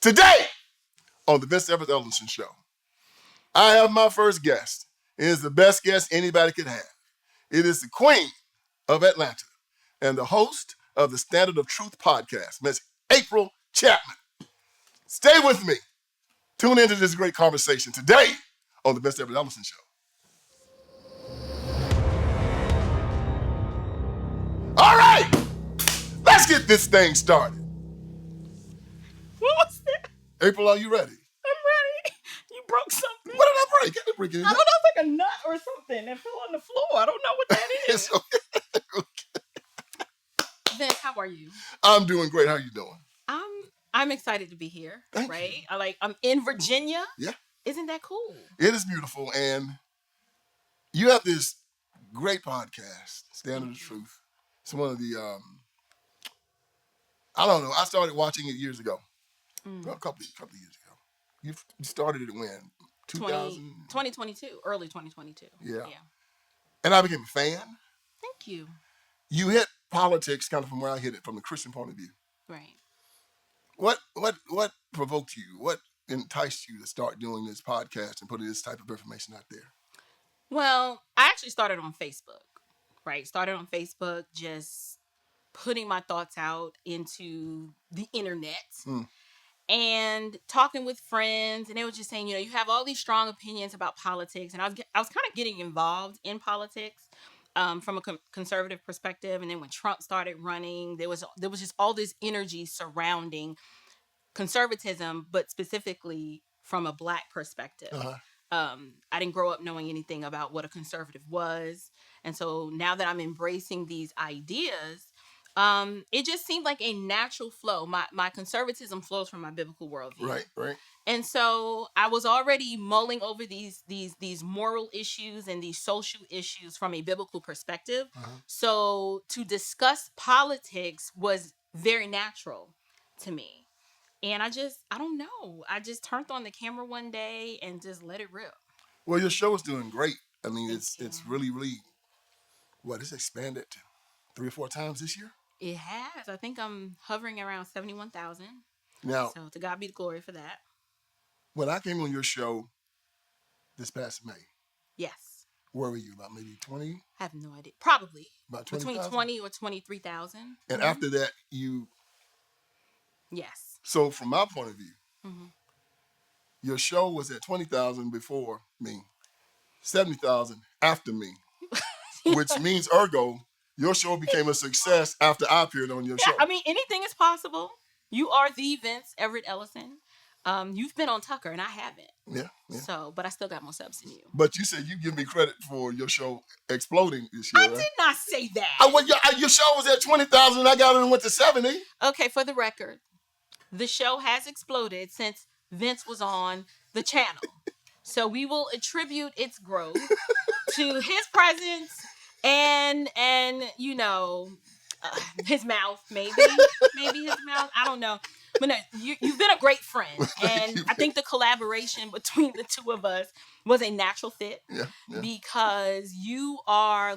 Today on the Vince Everett Ellison Show, I have my first guest. It is the best guest anybody could have. It is the Queen of Atlanta and the host of the Standard of Truth podcast, Miss April Chapman. Stay with me. Tune into this great conversation today on the Vince Everett Ellison Show. All right, let's get this thing started. What was that? April, are you ready? I'm ready. You broke something. What did I break? Get the break in. I don't know. It's like a nut or something that fell on the floor. I don't know what that is. It's okay. Vince, how are you? I'm doing great. How are you doing? I'm excited to be here. Thank right? you. I'm in Virginia. Yeah. Isn't that cool? It is beautiful. And you have this great podcast, Standard of Truth. It's one of the, I don't know. I started watching it years ago. Well, a couple of years ago. You started it when? 2022. Early 2022. Yeah. And I became a fan. Thank you. You hit politics kind of from where I hit it, from the Christian point of view. Right. What provoked you? What enticed you to start doing this podcast and putting this type of information out there? Well, I actually started on Facebook, right? Started on Facebook, just putting my thoughts out into the internet and talking with friends. And they were just saying, you have all these strong opinions about politics. And I was kind of getting involved in politics from a conservative perspective. And then when Trump started running, there was just all this energy surrounding conservatism, but specifically from a Black perspective. I didn't grow up knowing anything about what a conservative was. And so now that I'm embracing these ideas, it just seemed like a natural flow. My conservatism flows from my biblical worldview. Right. And so I was already mulling over these moral issues and these social issues from a biblical perspective. So to discuss politics was very natural to me. And I don't know. I just turned on the camera one day and just let it rip. Well, your show is doing great. I mean, it's really, it's expanded 3 or 4 times this year? It has. I think I'm hovering around 71,000. Now, so to God be the glory for that. When I came on your show this past May. Yes. Where were you? About maybe 20? I have no idea. Probably. About 20, between 20 or 23,000. And after that, you... Yes. So from my point of view, your show was at 20,000 before me, 70,000 after me, which means, ergo, your show became a success after I appeared on your show. I mean, anything is possible. You are the Vince Everett Ellison. You've been on Tucker, and I haven't. Yeah. So, but I still got more subs than you. But you said you give me credit for your show exploding this year, I did not say that. Your show was at 20,000, and I got it and went to 70. Okay, for the record, the show has exploded since Vince was on the channel. So we will attribute its growth to his presence and his mouth, maybe his mouth. I don't know. But no, you've been a great friend. And I think the collaboration between the two of us was a natural fit. Yeah. Because you are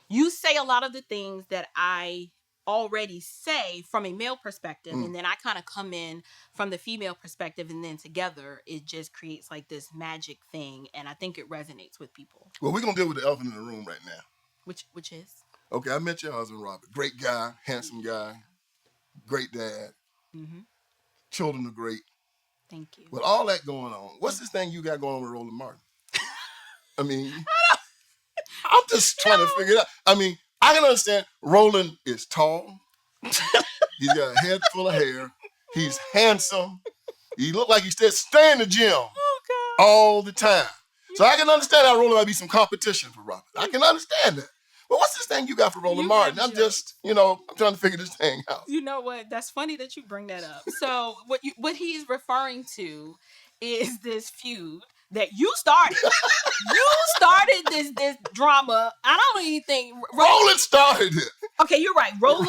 you say a lot of the things that I already say from a male perspective, and then I kind of come in from the female perspective, and then together it just creates like this magic thing, and I think it resonates with people. Well, we're gonna deal with the elephant in the room right now. Which is? Okay, I met your husband, Robert. Great guy, handsome guy, great dad. Children are great. Thank you. With all that going on, what's this thing you got going on with Roland Martin? I mean, I'm just trying to figure it out. I mean, I can understand Roland is tall. He's got a head full of hair. He's handsome. He look like he stay in the gym all the time. So I can understand how Roland might be some competition for Robert. I can understand that. But what's this thing you got for Roland Martin? I'm just, I'm trying to figure this thing out. You know what? That's funny that you bring that up. So what he's referring to is this feud that you started. You started this drama. I don't even think Roland started it. Okay, you're right. Roland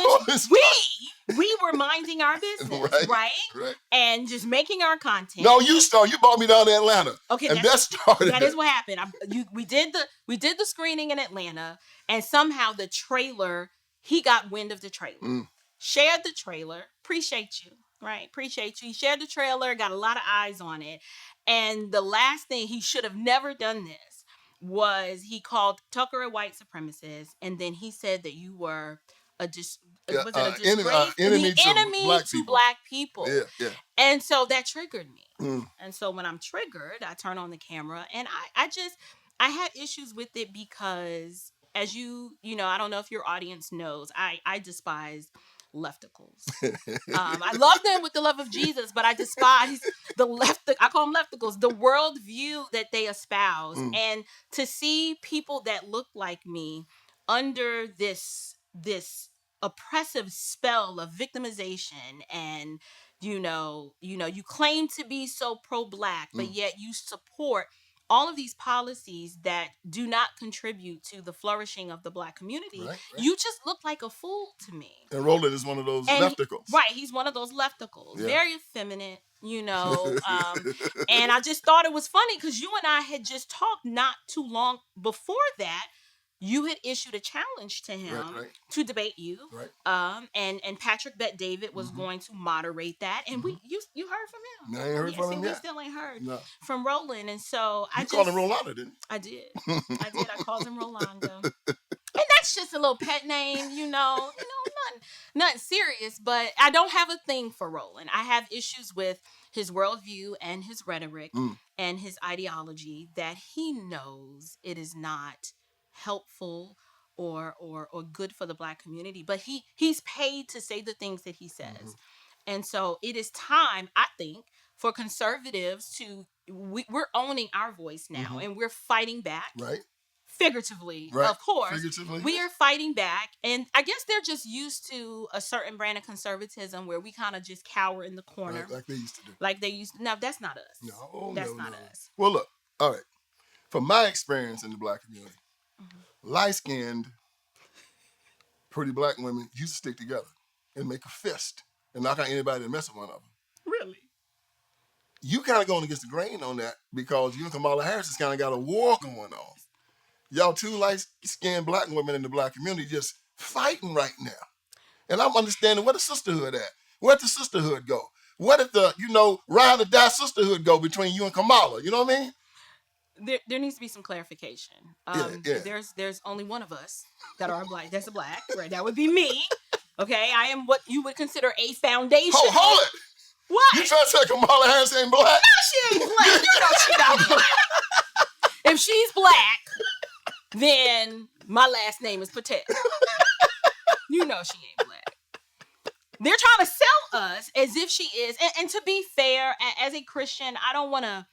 we were minding our business, right? And just making our content. No, you started. You brought me down to Atlanta. Okay, and that started. That is what happened. We did the screening in Atlanta, and somehow the trailer, he got wind of the trailer. Shared the trailer. Appreciate you. Right. Appreciate you. He shared the trailer, got a lot of eyes on it. And the last thing, he should have never done this, was he called Tucker a white supremacist. And then he said that you were was it a disgrace? Enemy The enemy to black people. Yeah. And so that triggered me. And so when I'm triggered, I turn on the camera, and I had issues with it because, as I don't know if your audience knows, I despise lefticles. I love them with the love of Jesus, but I despise I call them lefticles, the worldview that they espouse. And to see people that look like me under this oppressive spell of victimization, and you claim to be so pro-black, but yet you support all of these policies that do not contribute to the flourishing of the black community. Right. You just look like a fool to me. And Roland is one of those lefticals. Right, he's one of those lefticals. Yeah. Very effeminate, and I just thought it was funny because you and I had just talked not too long before that. You had issued a challenge to him to debate you. Right. And Patrick Bet David was going to moderate that. And you heard from him. No, I ain't heard from him yet. We still ain't heard from Roland. And so you called him Rolando, didn't you? I did. I called him Rolando. And that's just a little pet name, nothing serious. But I don't have a thing for Roland. I have issues with his worldview and his rhetoric and his ideology that he knows it is not helpful or good for the black community, but he's paid to say the things that he says. And so it is time, I think, for conservatives we're owning our voice now, and we're fighting back. Right. Figuratively, of course. We are fighting back, and I guess they're just used to a certain brand of conservatism where we kind of just cower in the corner, like they used to do. No, that's not us. No, that's not us. Well, look, all right. From my experience in the black community, light-skinned, pretty black women used to stick together and make a fist and knock out anybody that mess with one of them. Really? You kind of going against the grain on that because you and Kamala Harris has kind of got a war going on. Y'all two light-skinned black women in the black community just fighting right now. And I'm understanding where the sisterhood at. Where'd the sisterhood go? Where did the, ride or die sisterhood go between you and Kamala? You know what I mean? There needs to be some clarification. There's only one of us that are black. That's a black, right? That would be me. Okay, I am what you would consider a foundation. Hold it. What? You trying to say Kamala Harris ain't black? No, she ain't black. She not black. If she's black, then my last name is Patel. You know she ain't black. They're trying to sell us as if she is. And to be fair, as a Christian, I don't want to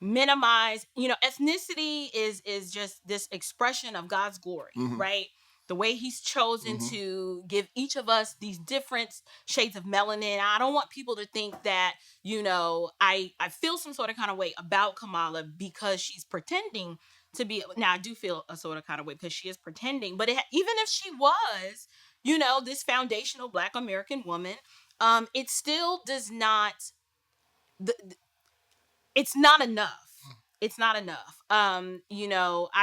minimize, ethnicity is just this expression of God's glory, right? The way he's chosen to give each of us these different shades of melanin. I don't want people to think that, I feel some sort of kind of way about Kamala because she's pretending to be. Now, I do feel a sort of kind of way because she is pretending, but even if she was, this foundational black American woman, it still does not, it's not enough. It's not enough. I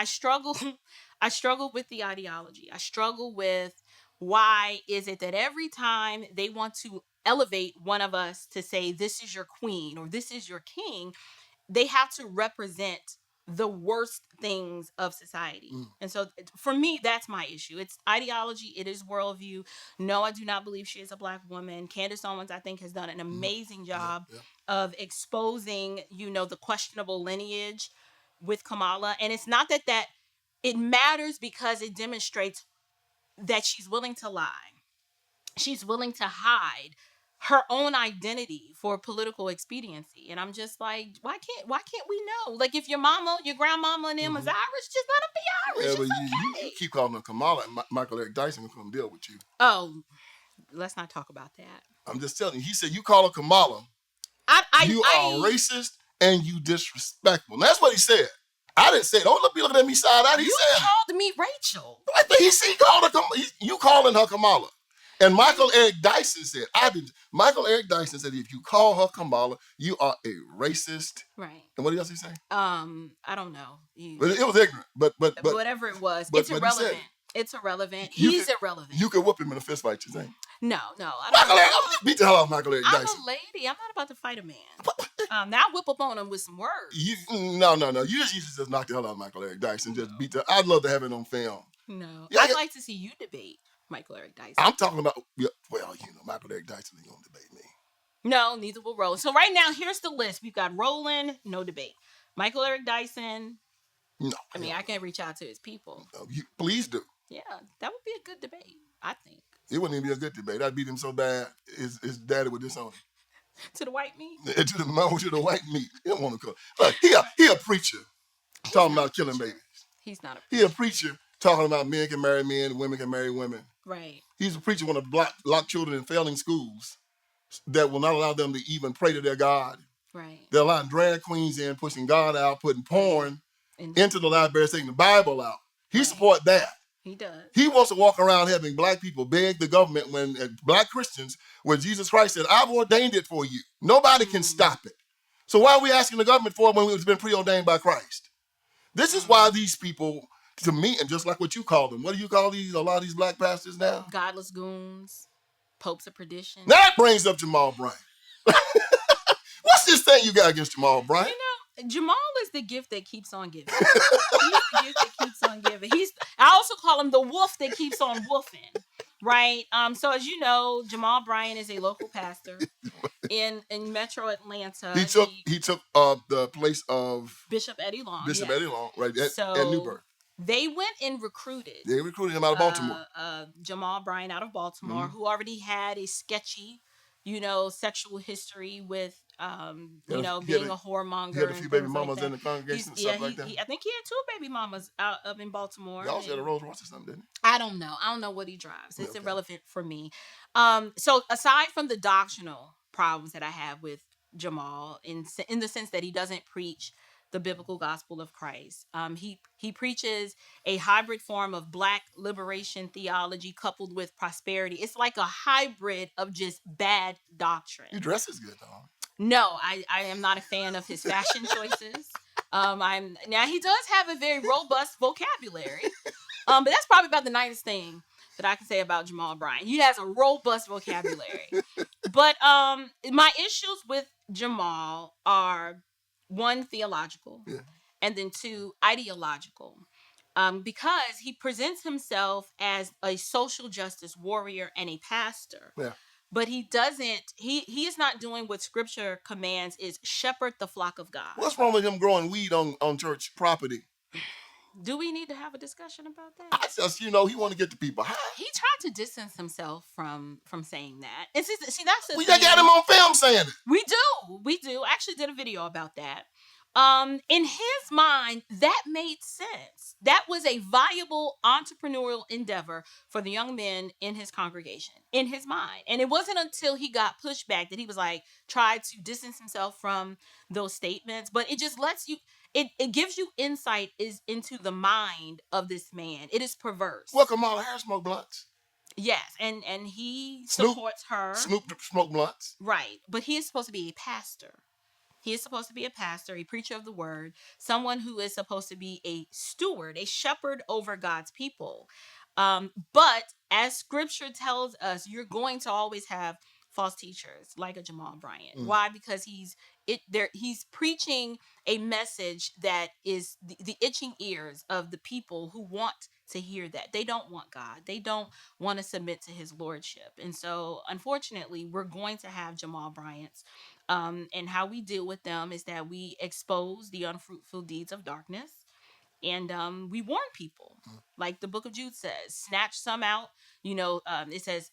struggle with the ideology. I struggle with why is it that every time they want to elevate one of us to say, this is your queen or this is your king, they have to represent the worst things of society. And so for me, that's my issue. It's ideology. It is worldview. No, I do not believe she is a black woman. Candace Owens, I think, has done an amazing job of exposing, the questionable lineage with Kamala. And it's not that it matters because it demonstrates that she's willing to lie. She's willing to hide her own identity for political expediency. And I'm just like, why can't we know? Like, if your mama, your grandmama and them is Irish, just let them be Irish. Yeah, but you keep calling her Kamala, and Michael Eric Dyson will come deal with you. Oh, let's not talk about that. I'm just telling you. He said, you call her Kamala, you are racist and you disrespectful. And that's what he said. I didn't say, don't be looking at me side out. He said, called me Rachel. I think he called her, you calling her Kamala. And Michael Eric Dyson said, Michael Eric Dyson said, if you call her Kamala, you are a racist. Right. And what else he say? I don't know. But it was ignorant. But whatever it was, it's irrelevant. It's irrelevant. You He's could- irrelevant. You could whoop him in a fist fight, you think? No, I Michael don't. Eric, I'm gonna beat the hell out of Michael Eric I'm Dyson. a lady. I'm not about to fight a man. Now I whip up on him with some words. No. You just knock the hell out of Michael Eric Dyson. Just beat the. I'd love to have it on film. No, Yeah, I'd like to see you debate Michael Eric Dyson. I'm talking about. Well, Michael Eric Dyson ain't gonna debate me. No, neither will Roland. So right now, here's the list. We've got Roland, no debate. Michael Eric Dyson. No. I mean, I can reach out to his people. Please do. Yeah, that would be a good debate, I think. It wouldn't even be a good debate. I'd beat him so bad, his daddy would disown him. To the white meat? To the white meat. He don't want to cook. Look, he a preacher talking about killing babies. He's not a preacher. He a preacher talking about men can marry men, women can marry women. Right. He's a preacher want to lock children in failing schools that will not allow them to even pray to their God. Right. They're allowing drag queens in, pushing God out, putting porn into the library, taking the Bible out. He support that. He does. He wants to walk around having black people beg the government when black Christians, where Jesus Christ said, I've ordained it for you. Nobody can stop it. So why are we asking the government for it when it's been preordained by Christ? This is why these people, to me, and just like what you call them, what do you call a lot of these black pastors now? Godless goons, popes of perdition. Now that brings up Jamal Bryant. What's this thing you got against Jamal Bryant? Jamal is the gift that keeps on giving. He's the gift that keeps on giving. I also call him the wolf that keeps on woofing. Right? So as you know, Jamal Bryant is a local pastor in Metro Atlanta. He took the place of Bishop Eddie Long. Bishop Eddie Long, right, at Newburgh. They went and recruited. They recruited him out of Baltimore. Jamal Bryant out of Baltimore, who already had a sketchy, sexual history with, being a whoremonger. He had a few baby mamas in the congregation and stuff like that. I think he had 2 baby mamas out up in Baltimore. He also had a Rolls Royce or something, didn't he? I don't know what he drives. It's irrelevant for me. So aside from the doctrinal problems that I have with Jamal, in the sense that he doesn't preach the biblical gospel of Christ, he preaches a hybrid form of black liberation theology coupled with prosperity. It's like a hybrid of just bad doctrine. He dresses good, though. No, I am not a fan of his fashion choices. Now he does have a very robust vocabulary, but that's probably about the nicest thing that I can say about Jamal Bryant. He has a robust vocabulary. But my issues with Jamal are 1, theological, and then 2, ideological. Because he presents himself as a social justice warrior and a pastor. Yeah. But he doesn't, he is not doing what scripture commands, is shepherd the flock of God. What's wrong with him growing weed on church property? Do we need to have a discussion about that? I just, he want to get the people high. He tried to distance himself from saying that. And see, that's the We thing. got him on film saying it. We do. I actually did a video about that. In his mind, that made sense. That was a viable entrepreneurial endeavor for the young men in his congregation, in his mind. And it wasn't until he got pushed back that he was tried to distance himself from those statements. But it just lets you, it gives you insight into the mind of this man. It is perverse. Well, Kamala Harris smoked blunts. Yes, and he supports her. Snoop smoked blunts. Right, but he is supposed to be a pastor. He is supposed to be a pastor, a preacher of the word, someone who is supposed to be a steward, a shepherd over God's people. But as scripture tells us, you're going to always have false teachers like a Jamal Bryant. Why? Because he's preaching a message that is the itching ears of the people who want to hear that. They don't want God. They don't want to submit to his lordship. And so, unfortunately, we're going to have Jamal Bryant's. And how we deal with them is that we expose the unfruitful deeds of darkness. And we warn people. Like the book of Jude says, snatch some out. It says,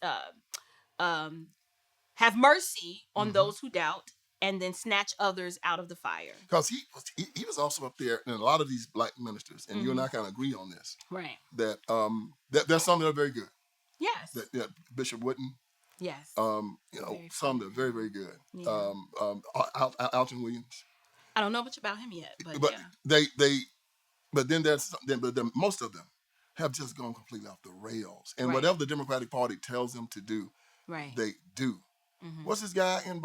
have mercy on those who doubt, and then snatch others out of the fire. Because he was also up there, and a lot of these black ministers, and you and I kind of agree on this. Right. That there's some that are very good. Yes. That Bishop Wooden. Yes. Some that are very, very good. Yeah. Alton Williams. I don't know much about him yet, but then most of them have just gone completely off the rails. And right. whatever the Democratic Party tells them to do, right. they do. Mm-hmm. What's this guy in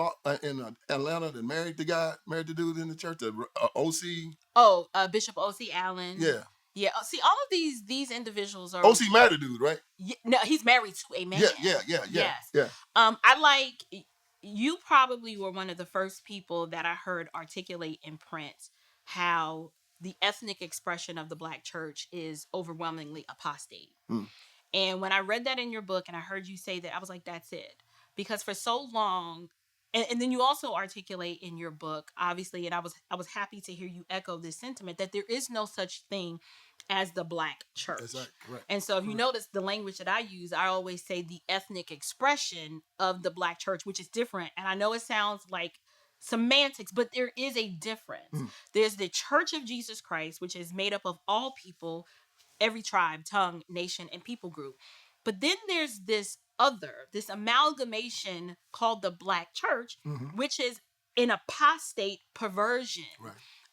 Atlanta that married the dude in the church, the OC? Oh, Bishop O.C. Allen. Yeah. Yeah. See, all of these individuals are. Oh, she married a dude, right? No, he's married to a man. Yeah. Yes. Yeah. I like. You probably were one of the first people that I heard articulate in print how the ethnic expression of the Black church is overwhelmingly apostate. Mm. And when I read that in your book and I heard you say that, I was like, that's it. Because for so long, and then you also articulate in your book, obviously, and I was happy to hear you echo this sentiment that there is no such thing as the Black church. That's right, correct. And so if you notice the language that I use, I always say the ethnic expression of the Black church, which is different. And I know it sounds like semantics, but there is a difference. There's the Church of Jesus Christ, which is made up of all people, every tribe, tongue, nation, and people group. But then there's this amalgamation called the Black church, which is an apostate perversion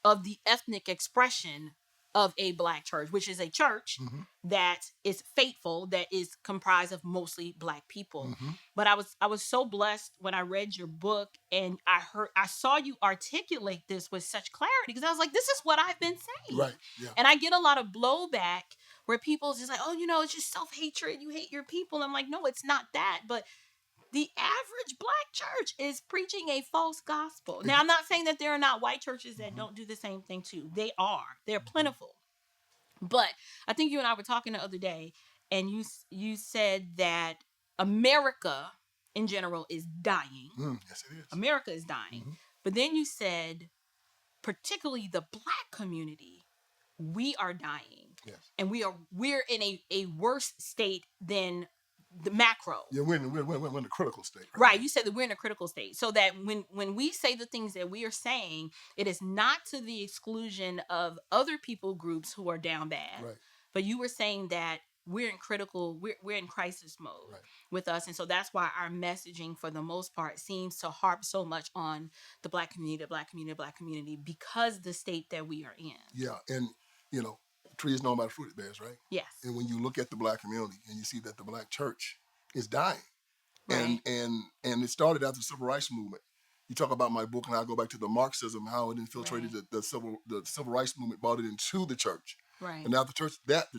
of the ethnic expression of a Black church, which is a church that is faithful, that is comprised of mostly Black people. But I was so blessed when I read your book and I saw you articulate this with such clarity, because I was like, this is what I've been saying. Right. Yeah. And I get a lot of blowback where people's just like, oh, it's just self-hatred. You hate your people. I'm like, no, it's not that. But the average Black church is preaching a false gospel. Now, I'm not saying that there are not white churches that don't do the same thing too. They are. They're plentiful. But I think you and I were talking the other day, and you said that America in general is dying. Yes, it is. America is dying. But then you said, particularly the Black community, we are dying. Yes. And we're in a worse state than the macro. Yeah, we're in the critical state. Right. You said that we're in a critical state. So that when we say the things that we are saying, it is not to the exclusion of other people groups who are down bad. Right. But you were saying that we're in crisis mode with us. And so that's why our messaging, for the most part, seems to harp so much on the Black community, because the state that we are in. Yeah. And, tree is known by the fruit it bears, right? Yes. And when you look at the Black community and you see that the Black church is dying, Right. and it started after the civil rights movement. You talk about my book, and I go back to the Marxism, how it infiltrated the civil rights movement, brought it into the church. Right. And now the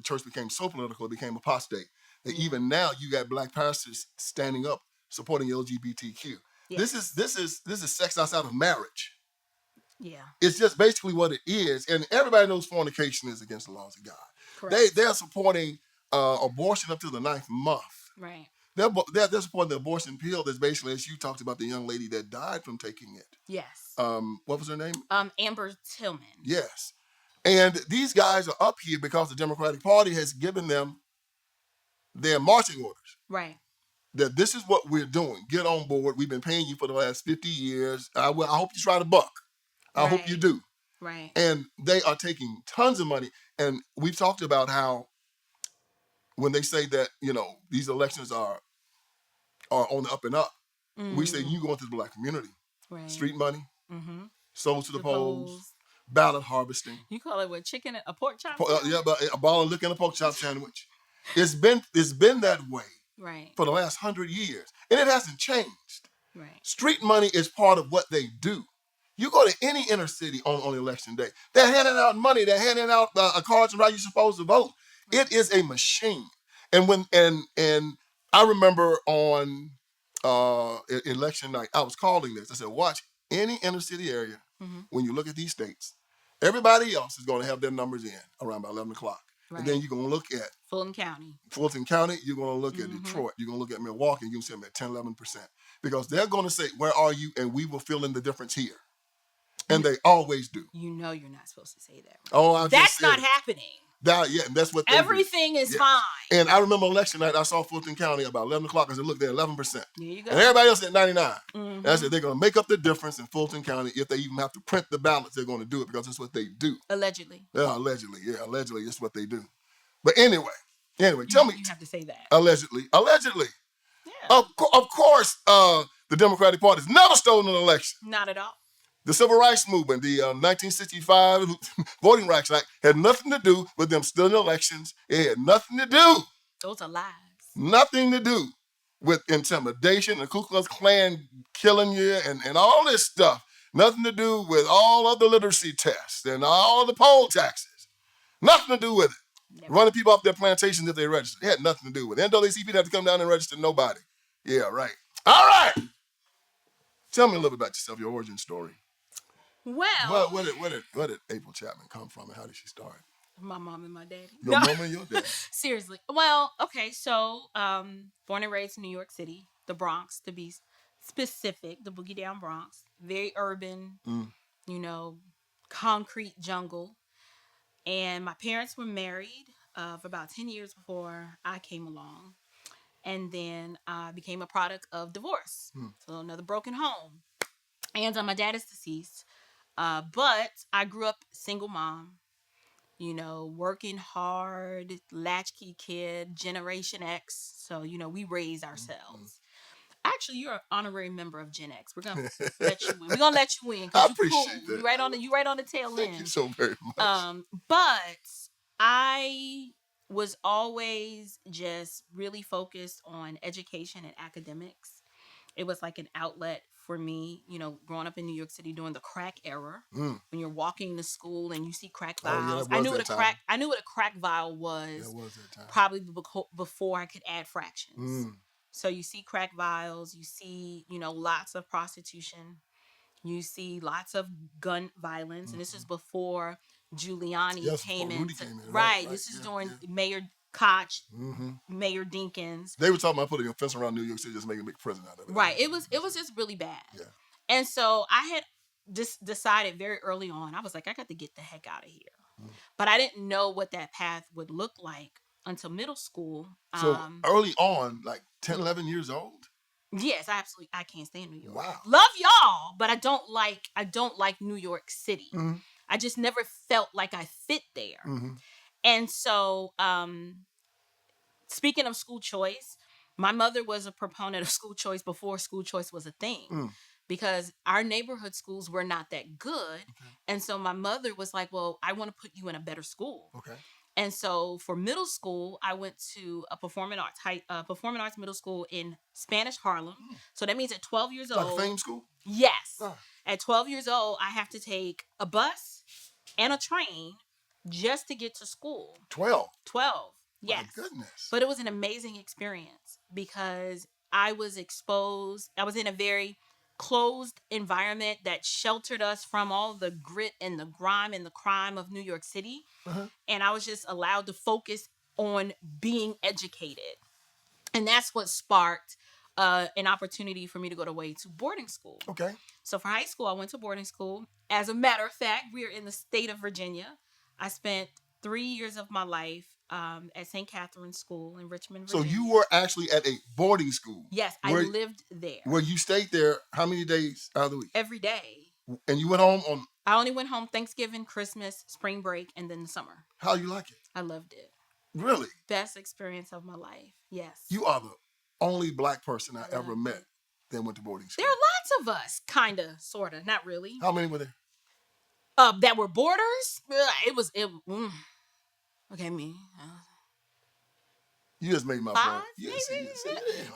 church became so political, it became apostate. That even now you got Black pastors standing up supporting LGBTQ. Yes. This is sex outside of marriage. Yeah. It's just basically what it is, and everybody knows fornication is against the laws of God. Correct. They're supporting abortion up to the 9th month. Right. They're supporting the abortion pill. That's basically, as you talked about, the young lady that died from taking it. Yes. What was her name? Amber Tillman. Yes. And these guys are up here because the Democratic Party has given them their marching orders. Right. That this is what we're doing. Get on board. We've been paying you for the last 50 years. I hope you try to buck. I hope you do. Right. And they are taking tons of money. And we've talked about how when they say that, these elections are on the up and up, we say you go into the Black community. Right. Street money, souls to the polls, polls. ballot harvesting. You call it what? Chicken and a pork chop? But a ball of liquor and a pork chop sandwich. It's been that way Right. for the last 100 years. And it hasn't changed. Right. Street money is part of what they do. You go to any inner city on election day, they're handing out money, they're handing out cards on how you're supposed to vote. Right. It is a machine. And I remember on election night, I was calling this. I said, watch any inner city area when you look at these states. Everybody else is going to have their numbers in around about 11 o'clock. Right. And then you're going to look at Fulton County, you're going to look at Detroit, you're going to look at Milwaukee, and you'll see them at 10, 11%. Because they're going to say, where are you? And we will fill in the difference here. And they always do. You're not supposed to say that. Right? Oh, that's not happening. That's what everything is fine. And I remember election night, I saw Fulton County about 11 o'clock. I said, look, they're 11%. There you go. And everybody else at 99. And I said, they're going to make up the difference in Fulton County. If they even have to print the ballots, they're going to do it because that's what they do. Allegedly. Yeah, allegedly. Yeah, allegedly, it's what they do. But anyway, tell me. You have to say that. Allegedly. Yeah. Of course, the Democratic Party has never stolen an election. Not at all. The Civil Rights Movement, the 1965 Voting Rights Act, had nothing to do with them stealing elections. It had nothing to do. Those are lies. Nothing to do with intimidation, the Ku Klux Klan killing you, and all this stuff. Nothing to do with all of the literacy tests and all of the poll taxes. Nothing to do with it. Never. Running people off their plantations if they registered. It had nothing to do with it. NAACP didn't have to come down and register nobody. Yeah, right. All right. Tell me a little bit about yourself, your origin story. Well, Where did April Chapman come from, and how did she start? My mom and my daddy. Your mom and your dad. Seriously. Well, okay. So, born and raised in New York City, the Bronx, to be specific, the Boogie Down Bronx. Very urban, you know, concrete jungle. And my parents were married for about 10 years before I came along. And then I became a product of divorce. So another broken home. And my dad is deceased. But I grew up single mom, you know, working hard, latchkey kid, Generation X. So, you know, we raised ourselves. Actually, you're an honorary member of Gen X. We're gonna let you win. We're gonna let you win I because appreciate cool. that. You right on the tail Thank end. you so very much. But I was always just really focused on education and academics. It was like an outlet for me, you know, growing up in New York City during the crack era. When you're walking to school and you see crack vials. I knew what a crack vial was. That was that time. Probably before I could add fractions. So you see crack vials, you see, you know, lots of prostitution. You see lots of gun violence, and this is before Giuliani came in. Right. This is during Mayor Koch, Mayor Dinkins. They were talking about putting a fence around New York City, just making a big prison out of it. Right. It was just really bad. Yeah. And so I had just decided very early on, I was like, I got to get the heck out of here. But I didn't know what that path would look like until middle school. So early on, like 10, 11 years old? Yes, I can't stand New York. Wow. Love y'all, but I don't like New York City. I just never felt like I fit there. And so, speaking of school choice, my mother was a proponent of school choice before school choice was a thing. Because our neighborhood schools were not that good. And so my mother was like, well, I want to put you in a better school. And so for middle school, I went to a performing arts middle school in Spanish Harlem. So that means at 12 years old. Like fame school? Yes. At 12 years old, I have to take a bus and a train just to get to school. 12? 12. Yes. My goodness. But it was an amazing experience because I was exposed. I was in a very closed environment that sheltered us from all the grit and the grime and the crime of New York City. And I was just allowed to focus on being educated. And that's what sparked an opportunity for me to go to boarding school. So for high school, I went to boarding school. As a matter of fact, we're in the state of Virginia. I spent 3 years of my life at St. Catherine's School in Richmond, Virginia. So you were actually at a boarding school? Yes, I lived there. Where you stayed there how many days out of the week? Every day. And you went home on? I only went home Thanksgiving, Christmas, spring break, and then the summer. How you like it? I loved it. Really? Best experience of my life. Yes. You are the only black person I ever met that went to boarding school. There are lots of us, kind of, sort of, not really. How many were there? That were boarders? Okay, me. You just made my 5, point. Yes,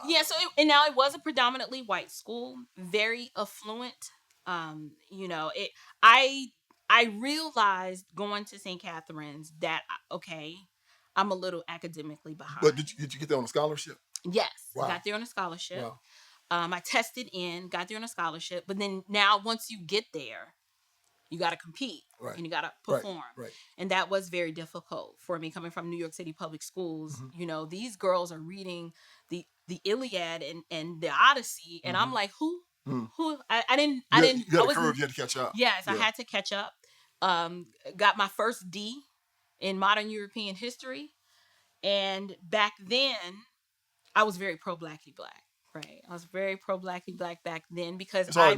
yeah, so and now it was a predominantly white school, very affluent. You know, I realized going to St. Catherine's that I'm a little academically behind. But did you get there on a scholarship? Yes, wow. Got there on a scholarship. Wow. I tested in, got there on a scholarship, but then now once you get there, you got to compete and you got to perform. Right. And that was very difficult for me coming from New York City public schools. You know, these girls are reading the Iliad and the Odyssey. And I'm like, who? I didn't. You had a curve, you had to catch up. Yes, I had to catch up. Got my first D in modern European history. And back then, I was very pro-blacky black. Right. I was very pro-blacky black back then because I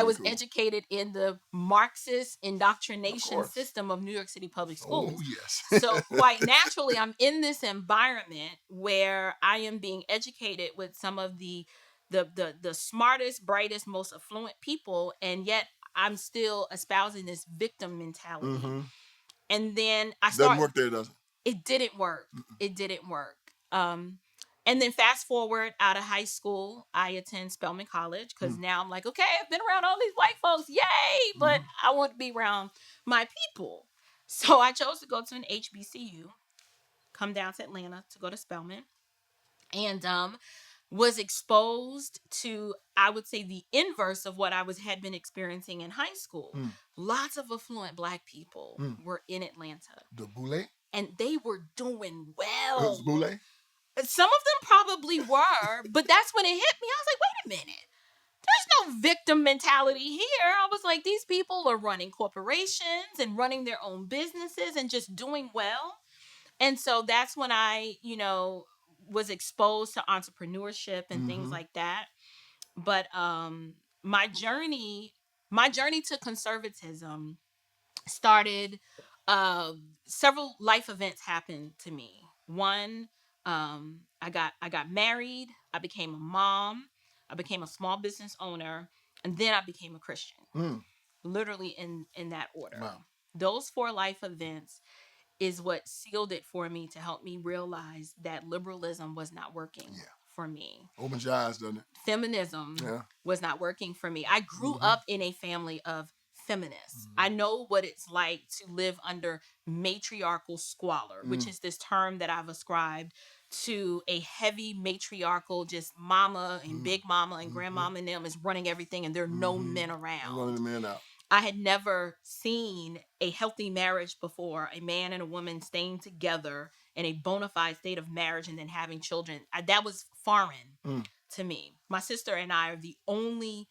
was educated in the Marxist indoctrination system of New York City public schools. Oh, yes. So quite naturally, I'm in this environment where I am being educated with some of the smartest, brightest, most affluent people, and yet I'm still espousing this victim mentality. And then I started. Doesn't work there, does it? It didn't work. It didn't work. And then fast forward out of high school, I attend Spelman College because now I'm like, okay, I've been around all these white folks, yay! But I want to be around my people. So I chose to go to an HBCU, come down to Atlanta to go to Spelman, and was exposed to, I would say, the inverse of what had been experiencing in high school. Lots of affluent Black people were in Atlanta. The boule? And they were doing Was well. boule? Some of them probably were, but that's when it hit me. I was like, wait a minute. There's no victim mentality here. I was like, these people are running corporations and running their own businesses and just doing well. And so that's when I, was exposed to entrepreneurship and things like that. But my journey to conservatism started, several life events happened to me. One, I got married, I became a mom, I became a small business owner, and then I became a Christian. Literally in that order. Wow. Those 4 life events is what sealed it for me to help me realize that liberalism was not working for me. Opens your eyes, doesn't it? Feminism was not working for me. I grew up in a family of feminists. I know what it's like to live under matriarchal squalor, which is this term that I've ascribed to a heavy matriarchal, just mama and big mama and grandmama and them is running everything, and there are no men around. Running the men out. I had never seen a healthy marriage before, a man and a woman staying together in a bona fide state of marriage and then having children. That was foreign to me. My sister and I are the only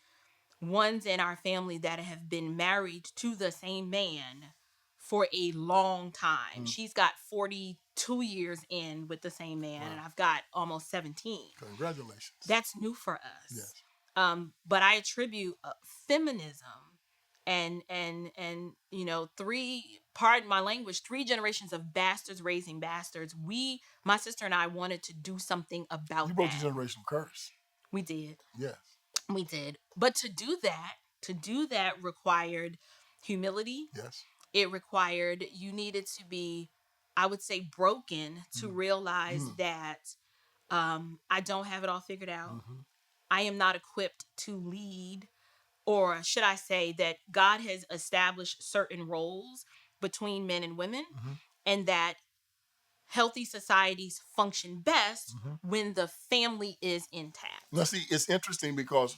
ones in our family that have been married to the same man for a long time. She's got 42 years in with the same man, and I've got almost 17. Congratulations. That's new for us. Yes. But I attribute feminism and pardon my language, 3 generations of bastards raising bastards. My sister and I wanted to do something about that. You broke the generational curse. We did. Yes. We did. But to do that required humility. Yes. It required, you needed to be, I would say, broken to realize that I don't have it all figured out. I am not equipped to lead. Or should I say that God has established certain roles between men and women, and that healthy societies function best when the family is intact. Now, see, it's interesting because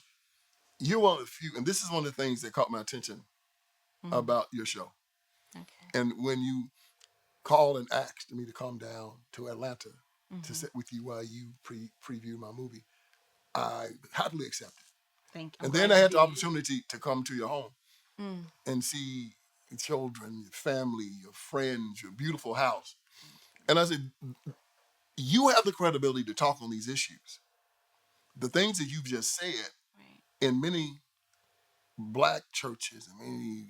you're one of the few, and this is one of the things that caught my attention about your show. Okay. And when you called and asked me to come down to Atlanta to sit with you while you preview my movie, I happily accepted. Thank you. And then I had the opportunity to come to your home and see your children, your family, your friends, your beautiful house. And I said, you have the credibility to talk on these issues. The things that you've just said in many Black churches and many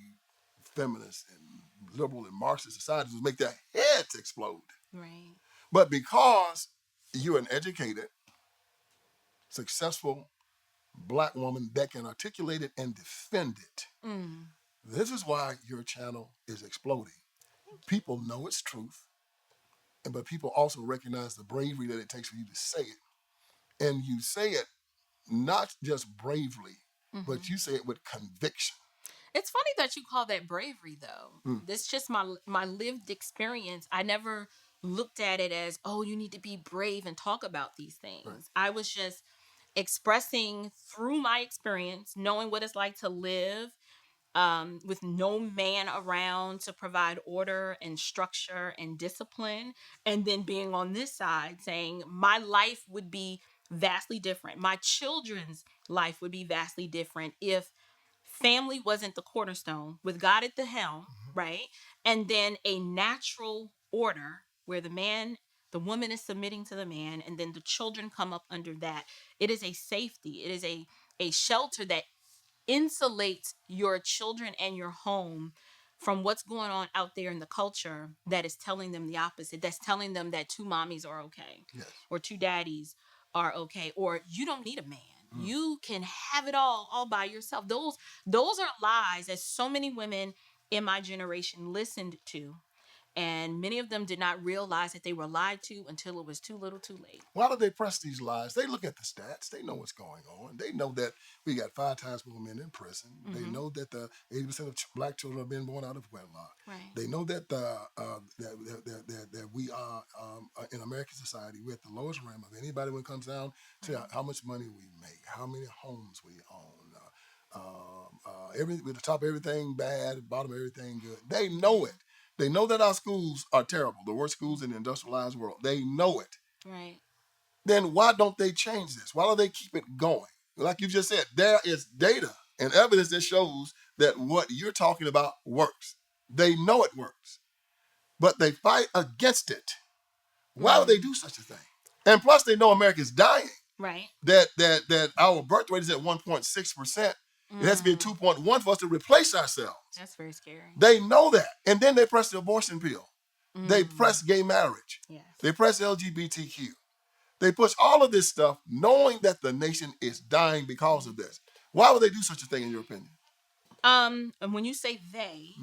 feminist and liberal and Marxist societies would make their heads explode. Right. But because you're an educated, successful Black woman that can articulate it and defend it, this is why your channel is exploding. People know it's truth, but people also recognize the bravery that it takes for you to say it. And you say it not just bravely, but you say it with conviction. It's funny that you call that bravery, though. That's just my lived experience. I never looked at it as, oh, you need to be brave and talk about these things. Right. I was just expressing through my experience, knowing what it's like to live with no man around to provide order and structure and discipline, and then being on this side saying my life would be vastly different. My children's life would be vastly different if family wasn't the cornerstone with God at the helm, right? And then a natural order where the woman is submitting to the man, and then the children come up under that. It is a safety. It is a shelter that insulates your children and your home from what's going on out there in the culture that is telling them the opposite. That's telling them that 2 mommies are okay, or 2 daddies are okay, or you don't need a man. You can have it all by yourself. Those are lies that so many women in my generation listened to. And many of them did not realize that they were lied to until it was too little too late. Why do they press these lies? They look at the stats. They know what's going on. They know that we got 5 times more men in prison. They know that the 80% of black children are being born out of wedlock. Right. They know that that we are in American society, we're at the lowest realm of anybody when it comes down to how much money we make, how many homes we own. With the top of everything bad, bottom of everything good. They know it. They know that our schools are terrible, the worst schools in the industrialized world. They know it. Right. Then why don't they change this? Why don't they keep it going? Like you just said, there is data and evidence that shows that what you're talking about works. They know it works, but they fight against it. Why would they do such a thing? And plus, they know America's dying. Right. That our birth rate is at 1.6%. It has to be at 2.1 for us to replace ourselves. That's very scary. They know that. And then they press the abortion pill. They press gay marriage. Yes. They press LGBTQ. They push all of this stuff knowing that the nation is dying because of this. Why would they do such a thing in your opinion? And when you say they,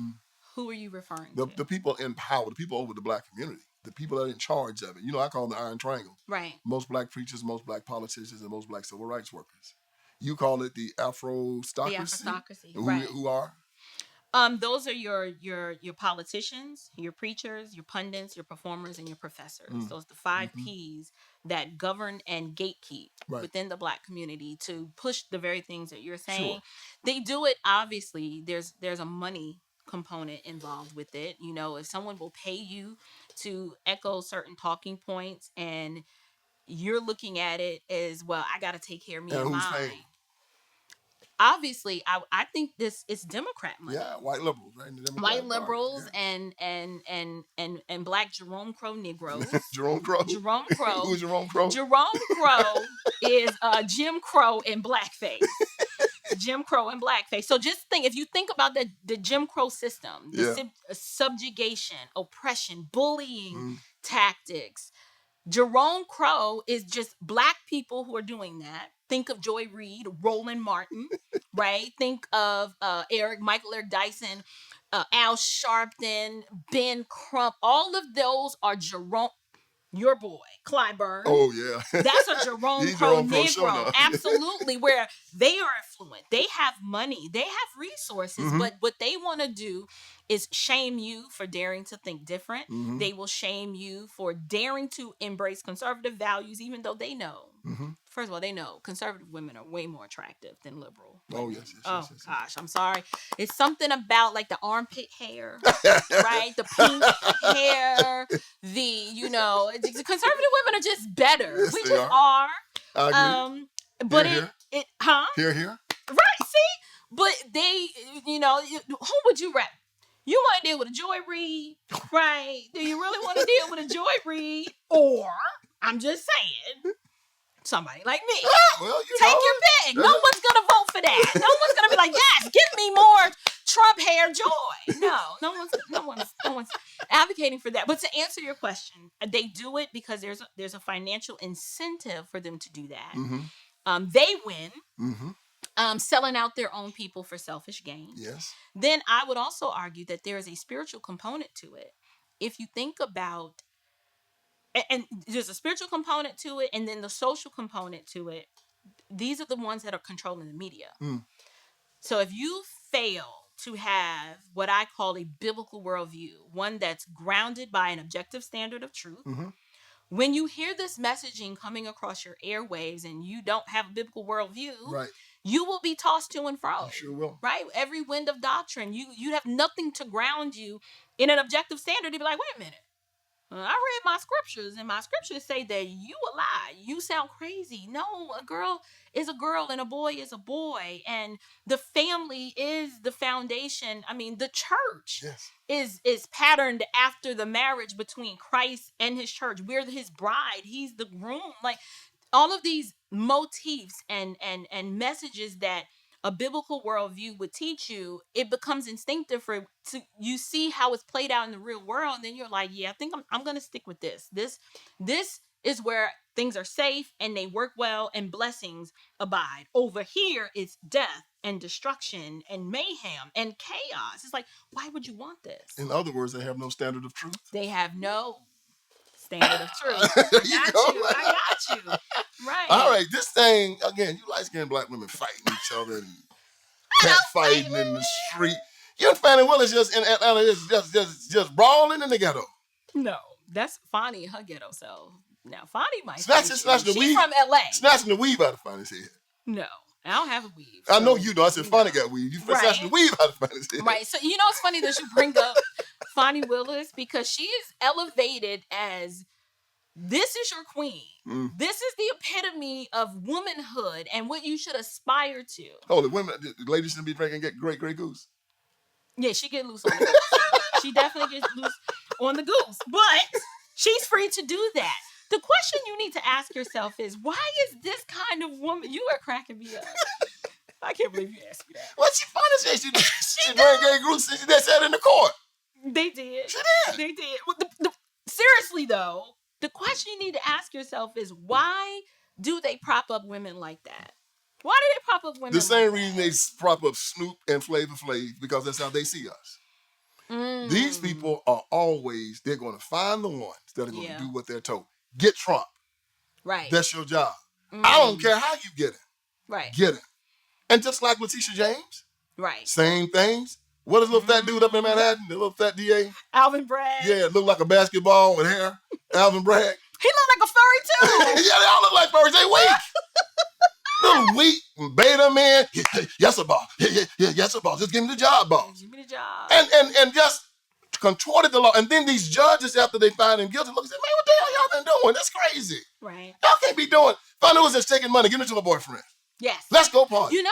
who are you referring to? The people in power, the people over the black community, the people that are in charge of it. You know, I call them the Iron Triangle. Right. Most black preachers, most black politicians, and most black civil rights workers. You call it the Afrostocracy. The Afrostocracy, right. Who are? Those are your politicians, your preachers, your pundits, your performers, and your professors. Those are the 5 P's that govern and gatekeep within the black community to push the very things that you're saying. Sure. They do it, obviously, there's a money component involved with it. You know, if someone will pay you to echo certain talking points and you're looking at it as, well, I got to take care of me and mine. Paying? Obviously, I think this is Democrat money. Yeah, white liberals, right? White liberals and black Jerome Crow Negroes. Jerome Crow. Jerome Crow. Who's Jerome Crow? Jerome Crow is Jim Crow in blackface. Jim Crow and blackface. So just think, if you think about the Jim Crow system, the subjugation, oppression, bullying tactics. Jerome Crow is just black people who are doing that. Think of Joy Reid, Roland Martin, right? Think of Michael Eric Dyson, Al Sharpton, Ben Crump. All of those are Jerome, your boy, Clyburn. Oh, yeah. That's a Jerome Crow Negro. Show Absolutely, where they are affluent. They have money. They have resources. But what they want to do is shame you for daring to think different. They will shame you for daring to embrace conservative values, even though they know. First of all, they know conservative women are way more attractive than liberal women. Oh, yes. Gosh, I'm sorry. It's something about like the armpit hair, right? The pink hair, the conservative women are just better. Yes, we they just are. are. I agree. But here. Here. Right, see? But they, who would you rather? You want to deal with a Joy Reid, right? Do you really want to deal with a Joy Reid? Or, I'm just saying, somebody like me. Well, Take your pick. No one's going to vote for that. No one's going to be like, yes, give me more Trump hair Joy. No one's advocating for that. But to answer your question, they do it because there's a financial incentive for them to do that. They win. Selling out their own people for selfish gain. Yes. Then I would also argue that there is a spiritual component to it. If you think about, and there's a spiritual component to it, and then the social component to it. These are the ones that are controlling the media. So if you fail to have what I call a biblical worldview, one that's grounded by an objective standard of truth, when you hear this messaging coming across your airwaves and you don't have a biblical worldview, right, you will be tossed to and fro. You sure will. Right? Every wind of doctrine. You have nothing to ground you in an objective standard to be like, wait a minute. I read my scriptures, and my scriptures say that you a lie. You sound crazy. No, a girl is a girl and a boy is a boy. And the family is the foundation. I mean, the church is patterned after the marriage between Christ and his church. We're his bride. He's the groom. Like, all of these motifs and messages that a biblical worldview would teach you, it becomes instinctive you see how it's played out in the real world, and then you're like, yeah, I think I'm going to stick with this. This is where things are safe and they work well and blessings abide. Over here, it's death and destruction and mayhem and chaos. It's like, why would you want this? In other words, they have no standard of truth. They have no standard of truth. I got you. Right. All right, this thing, again, you light-skinned black women fighting each other and cat fighting in the street. You and Fannie Willis just in Atlanta just brawling in the ghetto. No, that's Fonnie, her ghetto self. Now, Fonnie might snatching the weave. She's from LA. Snatching the weave out of Fonnie's head. No, I don't have a weave. I know you know. I said Fonnie got weave. You snatching the weave out of Fonnie's head. Right. So, you know, it's funny that you bring up Fonnie Willis because she is elevated as this is your queen. This is the epitome of womanhood and what you should aspire to. Oh, the ladies shouldn't be drinking Great Goose. Yeah, she get loose on the goose. She definitely gets loose on the goose. But she's free to do that. The question you need to ask yourself is, why is this kind of woman... You are cracking me up. I can't believe you asked me that. What she funny said she drank Great Goose. They said in the court. They did. She did. They did. Seriously, though, the question you need to ask yourself is, why do they prop up women like that? Why do they prop up women the same like reason that? they prop up Snoop and Flavor Flav, because that's how they see us. These people are always, they're going to find the ones that are going to do what they're told. Get Trump. Right. That's your job. I don't care how you get it. Right. Get it. And just like Letitia James. Right. Same things. What is little fat dude up in Manhattan? The little fat DA? Alvin Bragg. Yeah, look like a basketball with hair. Alvin Bragg. He look like a furry too. Yeah, they all look like furries. They weak. Little weak beta man. Yes, a boss. Yes, a boss. Just give me the job, boss. Give me the job. And just contorted the law. And then these judges, after they find him guilty, look and say, man, what the hell y'all been doing? That's crazy. Right. Y'all can't be doing. Find out who's just taking money. Give it to the boyfriend. Yes. Let's go party. You know,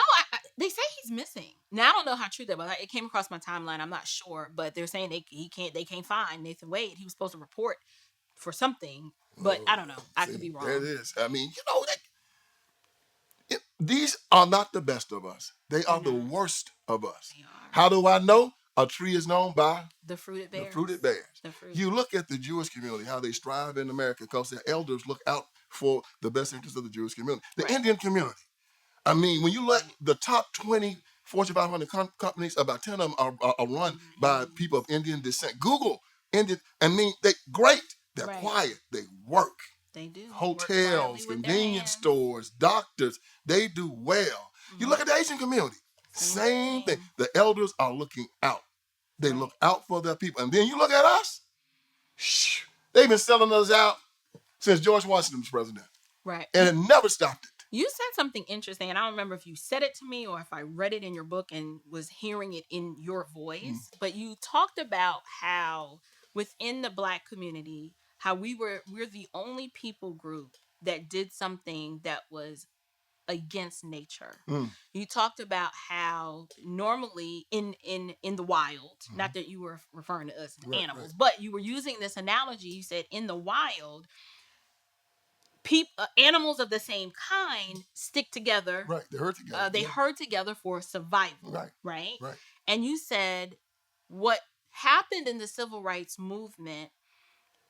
they say he's missing. Now, I don't know how true that was. It came across my timeline. I'm not sure, but they're saying they can't find Nathan Wade. He was supposed to report for something, but I don't know. I could be wrong. There it is. I mean, you know, these are not the best of us. They are the worst of us. They are. How do I know? A tree is known by the fruit it bears. The fruit it bears. The fruit. You look at the Jewish community, how they strive in America because their elders look out for the best interests of the Jewish community. The Indian community. I mean, when you look the top 20 Fortune 500 companies, about 10 of them are run by people of Indian descent. Google Indian. I mean, they're great. They're quiet. They work. They do. Hotels, convenience stores, doctors, they do well. You look at the Asian community. Same thing. The elders are looking out. They look out for their people. And then you look at us. They've been selling us out since George Washington was president. Right. And it never stopped it. You said something interesting, and I don't remember if you said it to me or if I read it in your book and was hearing it in your voice, but you talked about how within the Black community, how we're the only people group that did something that was against nature. You talked about how normally in the wild, not that you were referring to us as animals, but you were using this analogy. You said in the wild, animals of the same kind stick together. Right, they herd together. They herd together for survival. Right. And you said what happened in the civil rights movement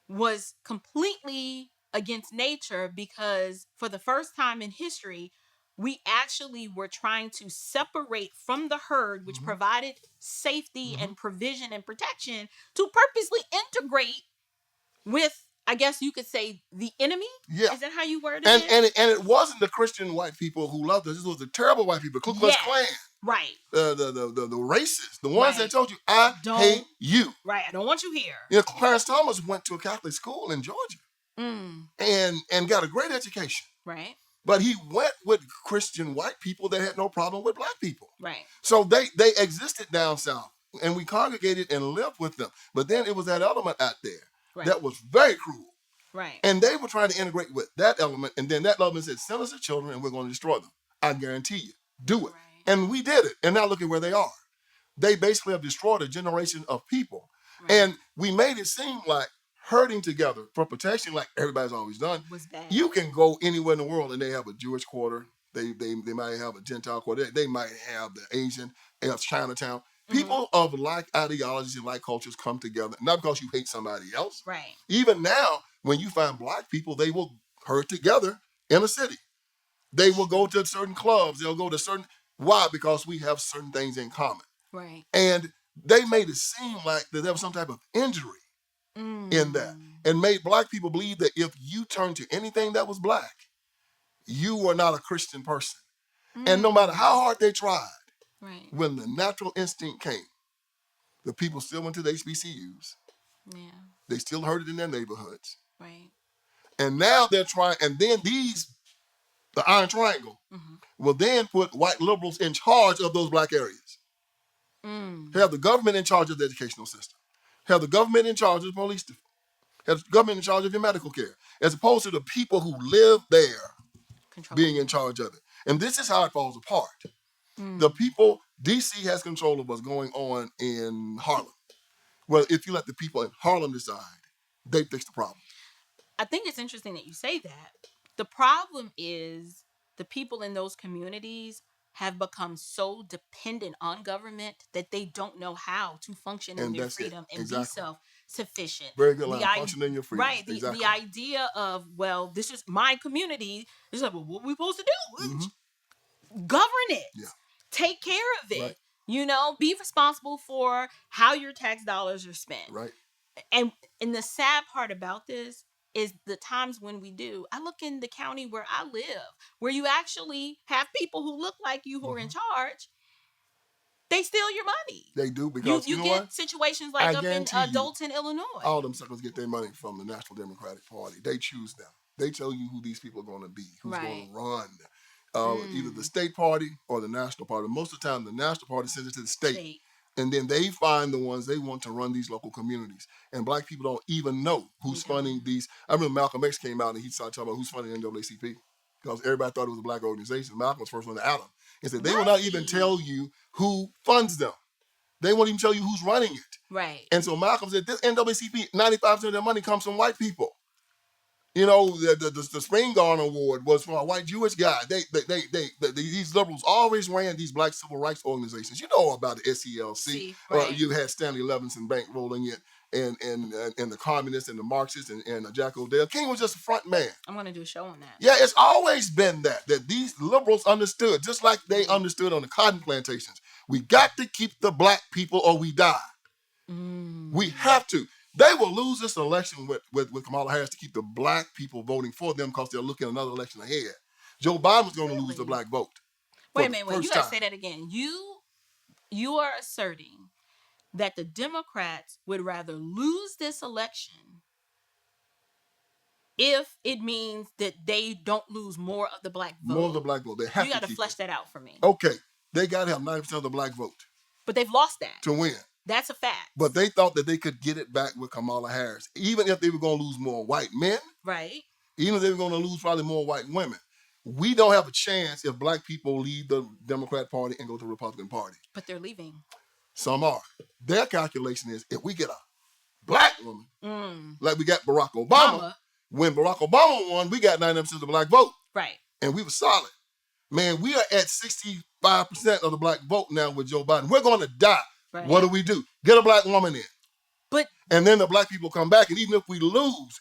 was completely against nature because for the first time in history, we actually were trying to separate from the herd, which provided safety and provision and protection, to purposely integrate with, I guess you could say, the enemy? Yeah. Is that how you worded it? And it wasn't the Christian white people who loved us. It was the terrible white people, Ku Klux Klan. Right. The racists, the ones that told you, I hate you. Right, I don't want you here. You know, Clarence Thomas went to a Catholic school in Georgia and got a great education. Right. But he went with Christian white people that had no problem with Black people. Right. So they existed down south, and we congregated and lived with them. But then it was that element out there that was very cruel. Right. And they were trying to integrate with that element, and then that element said, send us the children and we're going to destroy them. I guarantee you. Do it. Right. And we did it. And now look at where they are. They basically have destroyed a generation of people. Right. And we made it seem like herding together for protection, like everybody's always done, was bad. You can go anywhere in the world and they have a Jewish quarter. They might have a Gentile quarter. They might have the Asian, Chinatown. People of like ideologies and like cultures come together, not because you hate somebody else. Right. Even now, when you find Black people, they will herd together in a city. They will go to certain clubs. They'll go to certain... Why? Because we have certain things in common. Right. And they made it seem like that there was some type of injury in that, and made black people believe that if you turned to anything that was black, you were not a Christian person. And no matter how hard they tried, right, when the natural instinct came, the people still went to the HBCUs. yeah, They still heard it in their neighborhoods. right. And now they're trying, and then the Iron Triangle, will then put white liberals in charge of those black areas. Have the government in charge of the educational system. Have the government in charge of the police. Have the government in charge of your medical care. As opposed to the people who live there being in charge of it. And this is how it falls apart. The people, DC has control of what's going on in Harlem. Well, if you let the people in Harlem decide, they fix the problem. I think it's interesting that you say that. The problem is the people in those communities have become so dependent on government that they don't know how to function in their freedom and be self-sufficient. Very good line. Function in your freedom. Right. The idea of, well, this is my community. It's like, well, what are we supposed to do? Govern it. Yeah. Take care of it. Right. You know, be responsible for how your tax dollars are spent. Right. And the sad part about this is the times when we do. I look in the county where I live, where you actually have people who look like you who are in charge. They steal your money. They do, because you know get what? situations like up in Dalton, Illinois. All them suckers get their money from the National Democratic Party. They choose them. They tell you who these people are going to be, who's going to run. Either the state party or the national party. Most of the time, the national party sends it to the state. And then they find the ones they want to run these local communities. And black people don't even know who's funding these. I remember Malcolm X came out and he started talking about who's funding NAACP. Because everybody thought it was a black organization. Malcolm was the first one to out them. He said, they will not even tell you who funds them. They won't even tell you who's running it. Right. And so Malcolm said, this NAACP, 95% of their money comes from white people. You know, the Spring Garden Award was from a white Jewish guy. These liberals always ran these black civil rights organizations. You know about the SELC. Right. You had Stanley Levinson bankrolling it, and the communists and the Marxists and Jack O'Dell. King was just a front man. I'm going to do a show on that. Yeah, it's always been that these liberals understood, just like they understood on the cotton plantations. We got to keep the black people or we die. We have to. They will lose this election with Kamala Harris to keep the black people voting for them because they're looking at another election ahead. Joe Biden was going to lose the black vote. Wait a minute. You got to say that again. You are asserting that the Democrats would rather lose this election if it means that they don't lose more of the black vote. More of the black vote. They have you got to flesh that out for me. Okay. They got to have 90% of the black vote. But they've lost that. To win. That's a fact. But they thought that they could get it back with Kamala Harris, even if they were going to lose more white men. Right. Even if they were going to lose probably more white women. We don't have a chance if black people leave the Democrat Party and go to the Republican Party. But they're leaving. Some are. Their calculation is if we get a black woman, like we got Barack Obama, when Barack Obama won, we got 90% of the black vote. Right. And we were solid. Man, we are at 65% of the black vote now with Joe Biden. We're going to die. Right. What do? Get a black woman in. And then the black people come back, and even if we lose,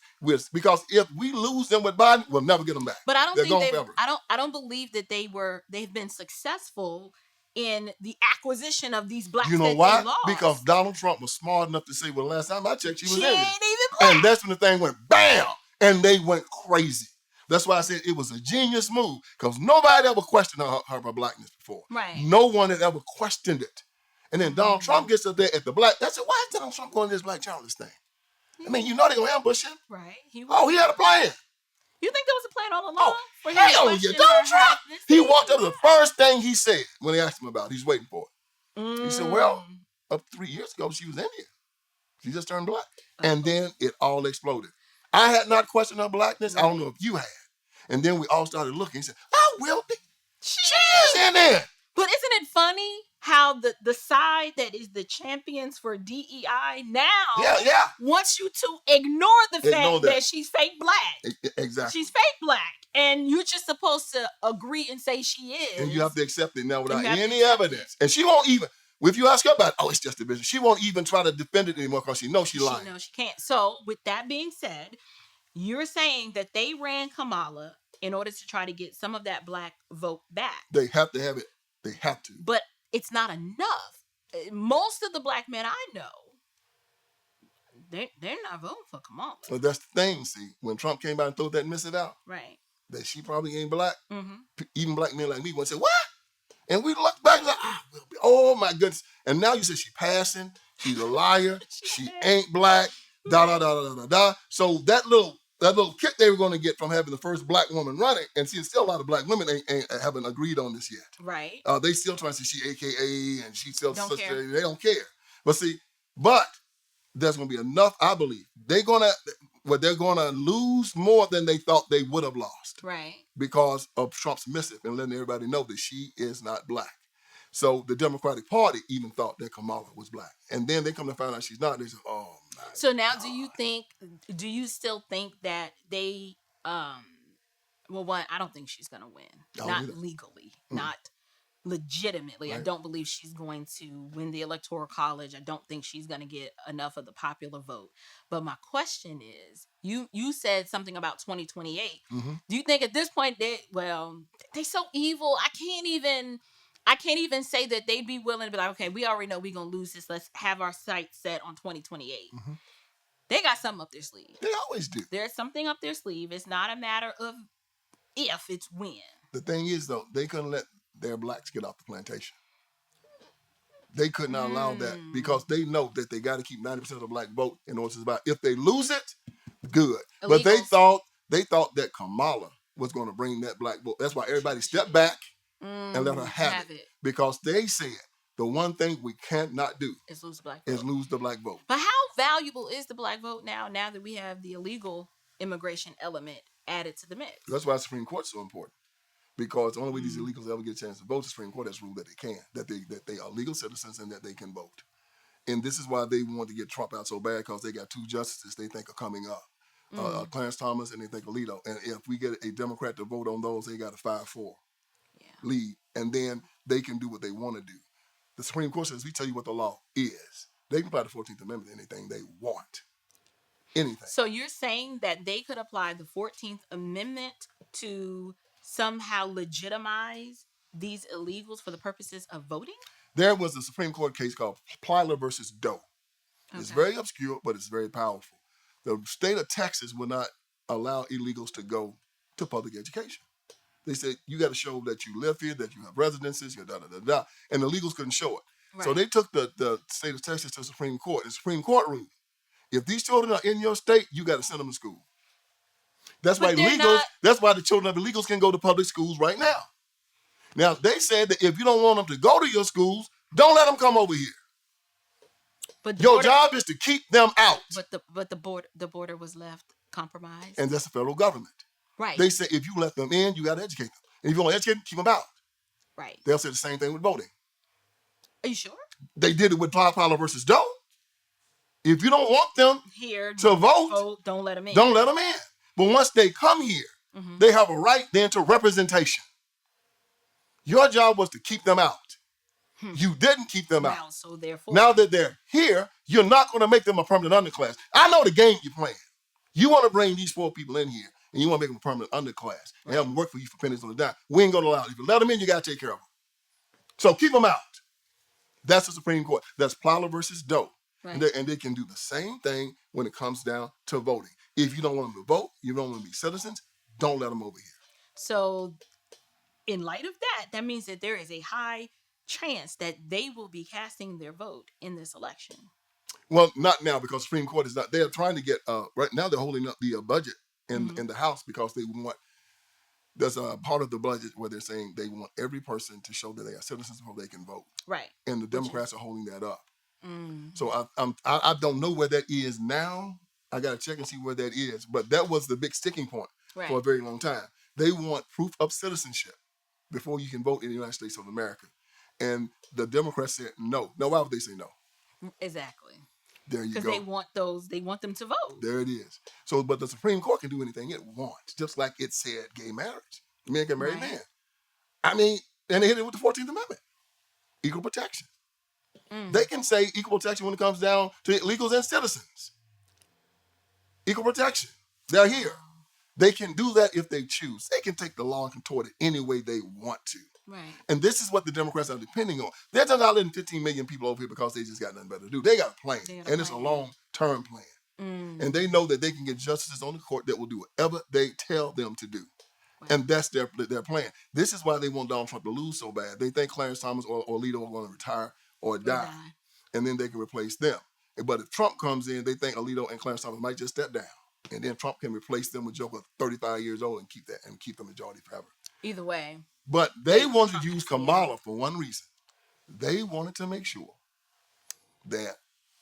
because if we lose them with Biden, we'll never get them back. But I don't believe that they've been successful in the acquisition of these blacks. You know why? Because Donald Trump was smart enough to say, well, last time I checked, she was in it. Ain't even black. And that's when the thing went bam, and they went crazy. That's why I said it was a genius move, because nobody ever questioned her blackness before. Right. No one had ever questioned it. And then Donald Trump gets up there at the black. That's it. Why is Donald Trump going to this black childless thing? I mean, you know they're going to ambush him. Right. He had a plan. You think there was a plan all along? Hell yeah. Donald Trump. He walked up to the first thing he said when they asked him about it. He's waiting for it. He said, well, up to 3 years ago, she was Indian. She just turned black. And then it all exploded. I had not questioned her blackness. Right. I don't know if you had. And then we all started looking. He said, I will be. She is in there. But isn't it funny how the side that is the champions for DEI now wants you to ignore the fact that she's fake black? Exactly. She's fake black. And you're just supposed to agree and say she is. And you have to accept it now without any evidence. And she won't even, if you ask her about it, it's just a business. She won't even try to defend it anymore because she knows she's lying. She knows she can't. So with that being said, you're saying that they ran Kamala in order to try to get some of that black vote back. They have to have it They have to. But it's not enough. Most of the black men I know, they're not voting for Kamala. Well, that's the thing. See, when Trump came out and threw that message out, right, that she probably ain't black. mm-hmm. Even black men like me would say, "What?" And we look back and like, oh my goodness. And now you say she's passing, she's a liar, she ain't black, da da da da da da. So that little kick they were going to get from having the first black woman running, and see, still a lot of black women haven't agreed on this yet. Right. They still trying to say she AKA and she still don't care. They don't care. But see, there's going to be enough. I believe they're going to lose more than they thought they would have lost. Right. Because of Trump's missive and letting everybody know that she is not black. So the Democratic Party even thought that Kamala was black. And then they come to find out she's not. They say, oh, my So now God. do you still think that they, well, one, I don't think she's going to win. Not legally, not legitimately. Right. I don't believe she's going to win the Electoral College. I don't think she's going to get enough of the popular vote. But my question is, you said something about 2028. Mm-hmm. Do you think at this point they're so evil? I can't even say that they'd be willing to be like, okay, we already know we're going to lose this. Let's have our sights set on 2028. Mm-hmm. They got something up their sleeve. They always do. There's something up their sleeve. It's not a matter of if, it's when. The thing is, though, they couldn't let their blacks get off the plantation. They could not allow that because they know that they got to keep 90% of the black vote in order to survive. If they lose it, good. Illegals. But they thought that Kamala was going to bring that black vote. That's why everybody stepped back and let her have it. Because they said the one thing we cannot do is lose the black vote. But how valuable is the black vote now that we have the illegal immigration element added to the mix? That's why the Supreme Court's so important. Because the only way these illegals ever get a chance to vote, the Supreme Court has ruled that they can, that they are legal citizens and that they can vote. And this is why they want to get Trump out so bad, because they got two justices they think are coming up, Clarence Thomas and they think Alito. And if we get a Democrat to vote on those, they got a 5-4 lead, and then they can do what they want to do. The Supreme Court says, we tell you what the law is. They can apply the 14th Amendment to anything they want. Anything. So you're saying that they could apply the 14th Amendment to somehow legitimize these illegals for the purposes of voting? There was a Supreme Court case called Plyler versus Doe. Okay. It's very obscure, but it's very powerful. The state of Texas will not allow illegals to go to public education. They said, you got to show that you live here, that you have residences, da-da-da-da, and the illegals couldn't show it. Right. So they took the state of Texas to the Supreme Court. The Supreme Court ruled, if these children are in your state, you got to send them to school. That's why the children of illegals can go to public schools right now. Now, they said that if you don't want them to go to your schools, don't let them come over here. But your job is to keep them out. But the border was left compromised. And that's the federal government. Right. They say if you let them in, you got to educate them. And if you don't educate them, keep them out. Right. They'll say the same thing with voting. Are you sure? They did it with Plyler versus Doe. If you don't want them here to vote, don't let them in. Don't let them in. But once they come here, they have a right then to representation. Your job was to keep them out. You didn't keep them out. So therefore, now that they're here, you're not going to make them a permanent underclass. I know the game you're playing. You want to bring these 4 people in here, and you want to make them a permanent underclass and have them work for you for pennies on the dime. We ain't going to allow it. If you let them in, you got to take care of them. So keep them out. That's the Supreme Court. That's Plyler versus Doe. Right. And they can do the same thing when it comes down to voting. If you don't want them to vote, you don't want them to be citizens, don't let them over here. So in light of that means that there is a high chance that they will be casting their vote in this election. Well, not now, because Supreme Court is not. They're trying to get, right now they're holding up the budget in the House because they want, there's a part of the budget where they're saying they want every person to show that they are citizens before they can vote. Right. And the Democrats are holding that up. So I don't know where that is now. I got to check and see where that is. But that was the big sticking point for a very long time. They want proof of citizenship before you can vote in the United States of America. And the Democrats said no. Now, why would they say no? Exactly. There you go. Because they want them to vote. There it is. So, but the Supreme Court can do anything it wants, just like it said gay marriage. Men can marry men. I mean, and they hit it with the 14th Amendment. Equal protection. They can say equal protection when it comes down to illegals and citizens. Equal protection. They're here. They can do that if they choose. They can take the law and contort it any way they want to. Right. And this is what the Democrats are depending on. They're just not letting 15 million people over here because they just got nothing better to do. They got a plan, and it's a long-term plan. And they know that they can get justices on the court that will do whatever they tell them to do. Wow. And that's their plan. This is why they want Donald Trump to lose so bad. They think Clarence Thomas or Alito are going to retire or die, and then they can replace them. But if Trump comes in, they think Alito and Clarence Thomas might just step down, and then Trump can replace them with Joker 35 years old and keep the majority forever. Either way. But they wanted to use Kamala for one reason. They wanted to make sure that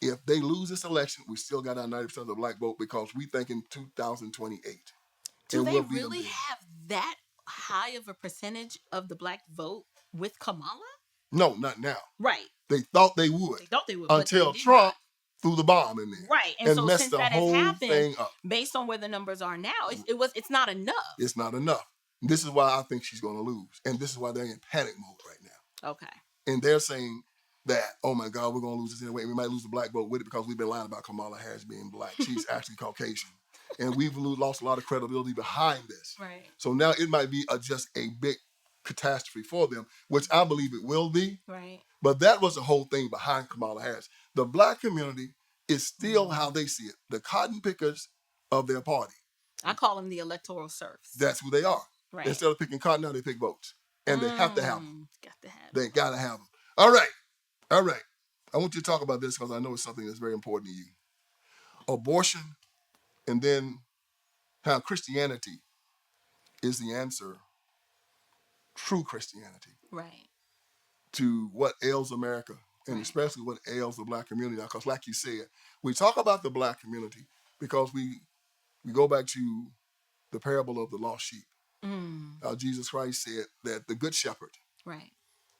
if they lose this election, we still got our 90% of the black vote, because we think in 2028. Do they really have that high of a percentage of the black vote with Kamala? No, not now. Right. They thought they would. Until Trump threw the bomb in there. Right. And so messed since the that whole has happened, thing up. Based on where the numbers are now, it's not enough. It's not enough. This is why I think she's going to lose. And this is why they're in panic mode right now. Okay. And they're saying that, oh my God, we're going to lose this anyway. We might lose the black vote with it because we've been lying about Kamala Harris being black. She's actually Caucasian. And we've lost a lot of credibility behind this. Right. So now it might be just a big catastrophe for them, which I believe it will be. Right. But that was the whole thing behind Kamala Harris. The black community is still how they see it, the cotton pickers of their party. I call them the electoral serfs. That's who they are. Right. Instead of picking cotton, now they pick votes. And they have to have them. Got to have them. They got to have them. All right. I want you to talk about this because I know it's something that's very important to you. Abortion, and then how Christianity is the answer, true Christianity. Right. To what ails America, and especially what ails the black community now. Because like you said, we talk about the black community because we go back to the parable of the lost sheep. Jesus Christ said that the good shepherd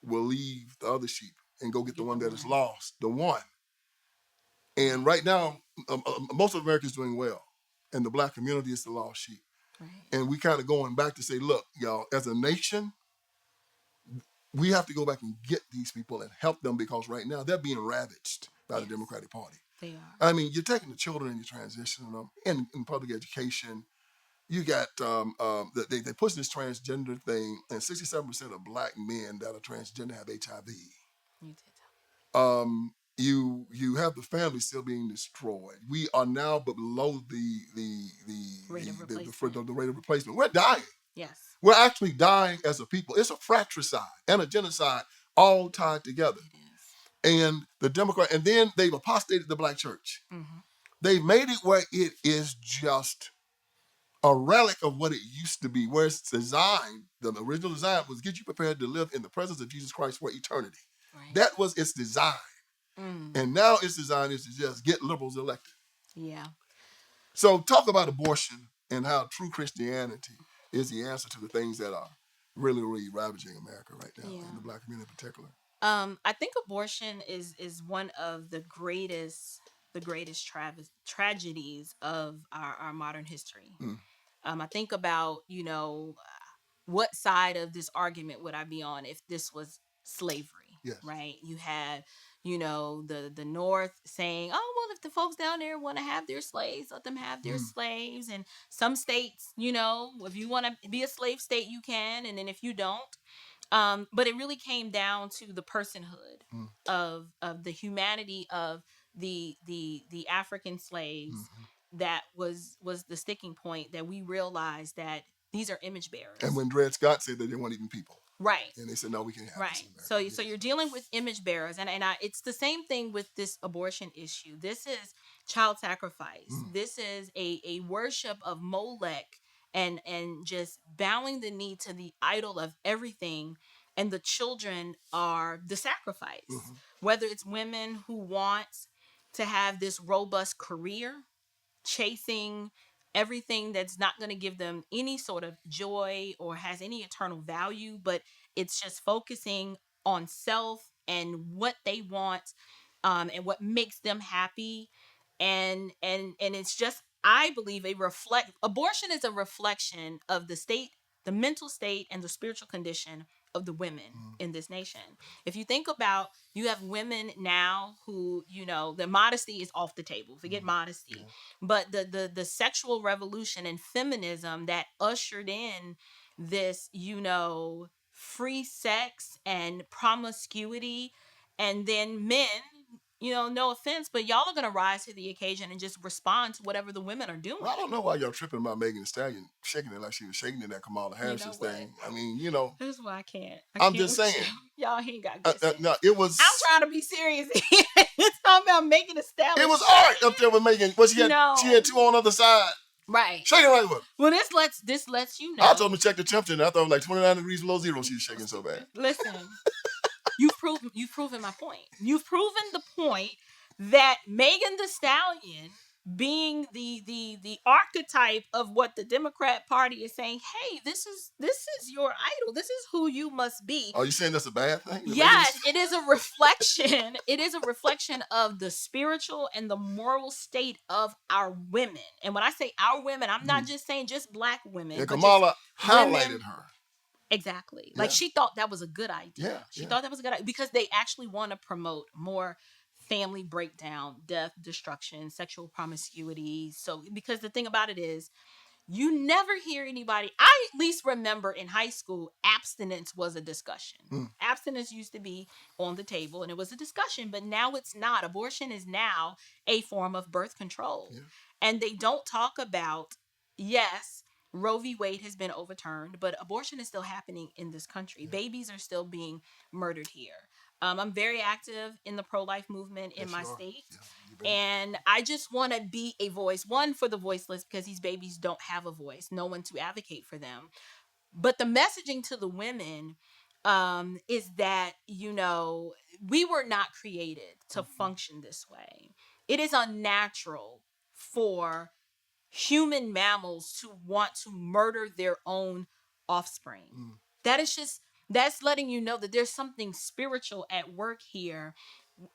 will leave the other sheep and go get the one that is lost, the one. And right now, most of America is doing well, and the black community is the lost sheep. Right. And we kind of going back to say, look, y'all, as a nation, we have to go back and get these people and help them, because right now they're being ravaged by the Democratic Party. They are. I mean, you're taking the children and you're transitioning them in public education. You got, they push this transgender thing, and 67% of black men that are transgender have HIV. You did. You have the family still being destroyed. We are now below the rate of replacement. We're dying. Yes. We're actually dying as a people. It's a fratricide and a genocide all tied together. It is. And the Democrat, and then they've apostated the black church. Mm-hmm. They've made it where it is just a relic of what it used to be, where it's designed, the original design was get you prepared to live in the presence of Jesus Christ for eternity. Right. That was its design. And now its design is to just get liberals elected. Yeah. So talk about abortion and how true Christianity is the answer to the things that are really, really ravaging America right now, and the black community in particular. I think abortion is one of the greatest tragedies of our modern history. I think about, what side of this argument would I be on if this was slavery? Yes. Right? You had, the North saying, oh, well, if the folks down there want to have their slaves, let them have their slaves. And some states, if you want to be a slave state, you can. And then if you don't. But it really came down to the personhood of the humanity of the African slaves. That was the sticking point, that we realized that these are image bearers. And when Dred Scott said that they weren't even people. Right. And they said, no, we can't have this. Right. So you're dealing with image bearers. And it's the same thing with this abortion issue. This is child sacrifice. This is a worship of Molech and just bowing the knee to the idol of everything. And the children are the sacrifice. Whether it's women who want to have this robust career, chasing everything that's not going to give them any sort of joy or has any eternal value, but it's just focusing on self and what they want, and what makes them happy, and it's just, I believe, abortion is a reflection of the state, the mental state, and the spiritual condition of the women in this nation. If you think about, you have women now who, the modesty is off the table. Forget modesty. Yeah. But the sexual revolution and feminism that ushered in this, free sex and promiscuity, and then men, no offense, but y'all are gonna rise to the occasion and just respond to whatever the women are doing. Well, I don't know why y'all tripping about Megan Thee Stallion shaking it like she was shaking it at Kamala Harris's thing. I mean, That's why I can't. I'm just saying. Y'all ain't got good sense. No, it was. I'm trying to be serious. It's talking about Megan Thee Stallion. It was art up there with Megan. But she had two on the other side. Right. Shaking right with her. Well, this lets you know. I told him to check the temperature, and I thought it was like 29 degrees below zero. She was shaking so bad. Listen, you've proven my point. You've proven the point that Megan Thee Stallion, being the archetype of what the Democrat Party is saying, hey, this is your idol. This is who you must be. Are you saying that's a bad thing? Yes, it is a reflection. It is a reflection of the spiritual and the moral state of our women. And when I say our women, I'm not just saying just black women. And Kamala highlighted her. Exactly. Like she thought that was a good idea. Yeah, she thought that was a good idea because they actually want to promote more family breakdown, death, destruction, sexual promiscuity. So, because the thing about it is, you never hear anybody, I at least remember in high school, abstinence was a discussion. Abstinence used to be on the table and it was a discussion, but now it's not. Abortion is now a form of birth control. Yeah. And they don't talk about, yes, Roe v. Wade has been overturned, but abortion is still happening in this country. Yeah. Babies are still being murdered here. I'm very active in the pro-life movement in my state. Yeah, and I just want to be a voice, one, for the voiceless, because these babies don't have a voice, no one to advocate for them. But the messaging to the women is that, we were not created to function this way. It is unnatural for human mammals to want to murder their own offspring. That's letting you know that there's something spiritual at work here.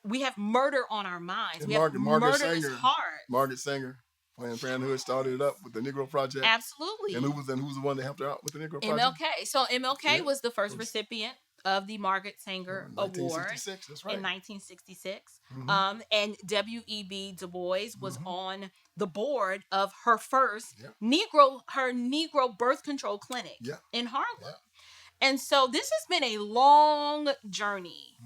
We have murder on our minds. And we have murderous hearts. Margaret Sanger, Planned Parenthood, started it up with the Negro Project. Absolutely. And who's the one that helped her out with the Negro Project? MLK. So MLK was the first recipient of the Margaret Sanger Award that's right. in 1966. Mm-hmm. And W.E.B. Du Bois was on the board of her first Negro birth control clinic in Harlem. Yeah. And so this has been a long journey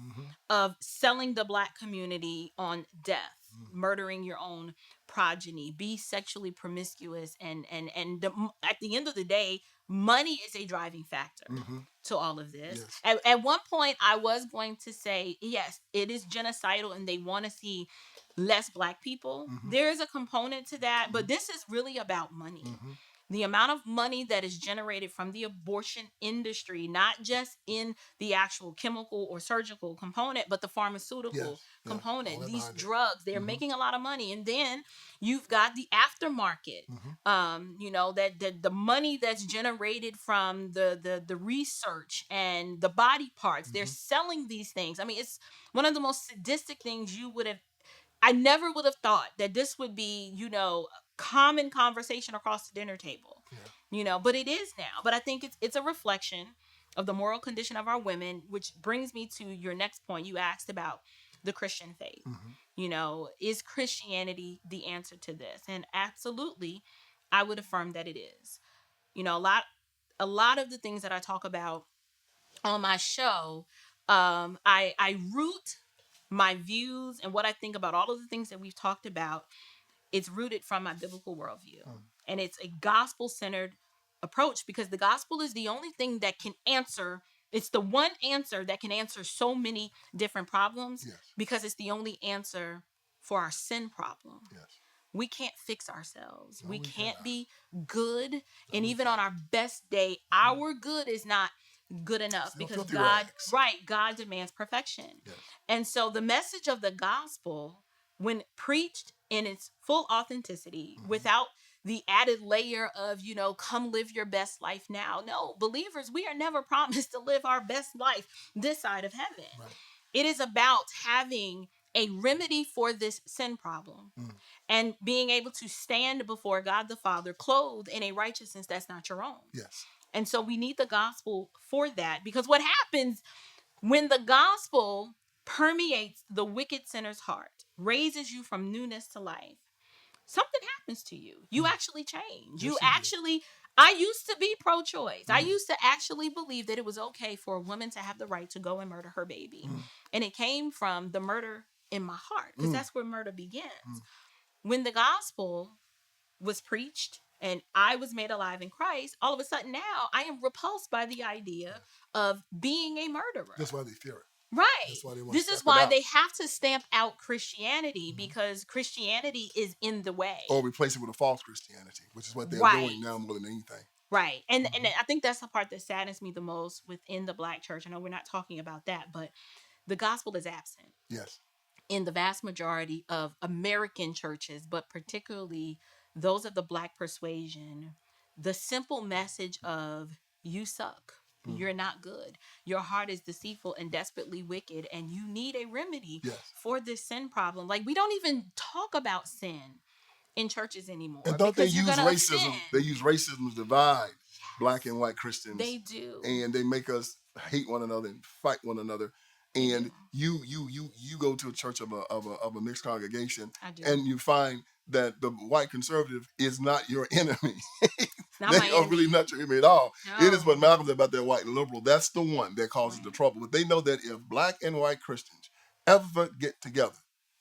of selling the Black community on death, murdering your own progeny, be sexually promiscuous, and at the end of the day, money is a driving factor to all of this. Yes. At one point, I was going to say, yes, it is genocidal, and they want to see less Black people. There is a component to that, but this is really about money. The amount of money that is generated from the abortion industry, not just in the actual chemical or surgical component, but the pharmaceutical component. These drugs, they're making a lot of money. And then you've got the aftermarket, that the money that's generated from the research and the body parts. They're selling these things. I mean, it's one of the most sadistic things I never would have thought that this would be, common conversation across the dinner table, but it is now. But I think it's a reflection of the moral condition of our women, which brings me to your next point. You asked about the Christian faith. Is Christianity the answer to this? And absolutely, I would affirm that it is. A lot of the things that I talk about on my show, I root my views and what I think about all of the things that we've talked about. It's rooted from my biblical worldview. And it's a gospel-centered approach, because the gospel is the only thing that can answer. It's the one answer that can answer so many different problems, because it's the only answer for our sin problem. Yes. We can't fix ourselves. No, we can't be good. No, and even on our best day, our good is not good enough, because God demands perfection. Yes. And so the message of the gospel, when preached in its full authenticity, without the added layer of, come live your best life now. No, believers, we are never promised to live our best life this side of heaven. Right. It is about having a remedy for this sin problem and being able to stand before God the Father clothed in a righteousness that's not your own. Yes. And so we need the gospel for that, because what happens when the gospel permeates the wicked sinner's heart, raises you from newness to life, something happens to you. You actually change. Yes, I used to be pro-choice. I used to actually believe that it was okay for a woman to have the right to go and murder her baby. And it came from the murder in my heart, because that's where murder begins. When the gospel was preached and I was made alive in Christ, all of a sudden now I am repulsed by the idea of being a murderer. That's why they fear it. Right. That's why they want This to is stamp it why out. they have to stamp out Christianity, because Christianity is in the way. Or replace it with a false Christianity, which is what they're Right. doing now more than anything. Right. And I think that's the part that saddens me the most within the Black church. I know we're not talking about that, but the gospel is absent Yes. in the vast majority of American churches, but particularly those of the Black persuasion. The simple message of you suck. You're not good. Your heart is deceitful and desperately wicked, and you need a remedy Yes. for this sin problem. Like, we don't even talk about sin in churches anymore. And don't they because you're use gonna racism? offend. They use racism to divide Black and white Christians. They do. And they make us hate one another and fight one another. And you go to a church of a mixed congregation, I do. and you find that the white conservative is not your enemy. Not They my are enemy. really not your enemy at all. No. It is what Malcolm said about that white liberal. That's the one that causes the trouble. But they know that if Black and white Christians ever get together,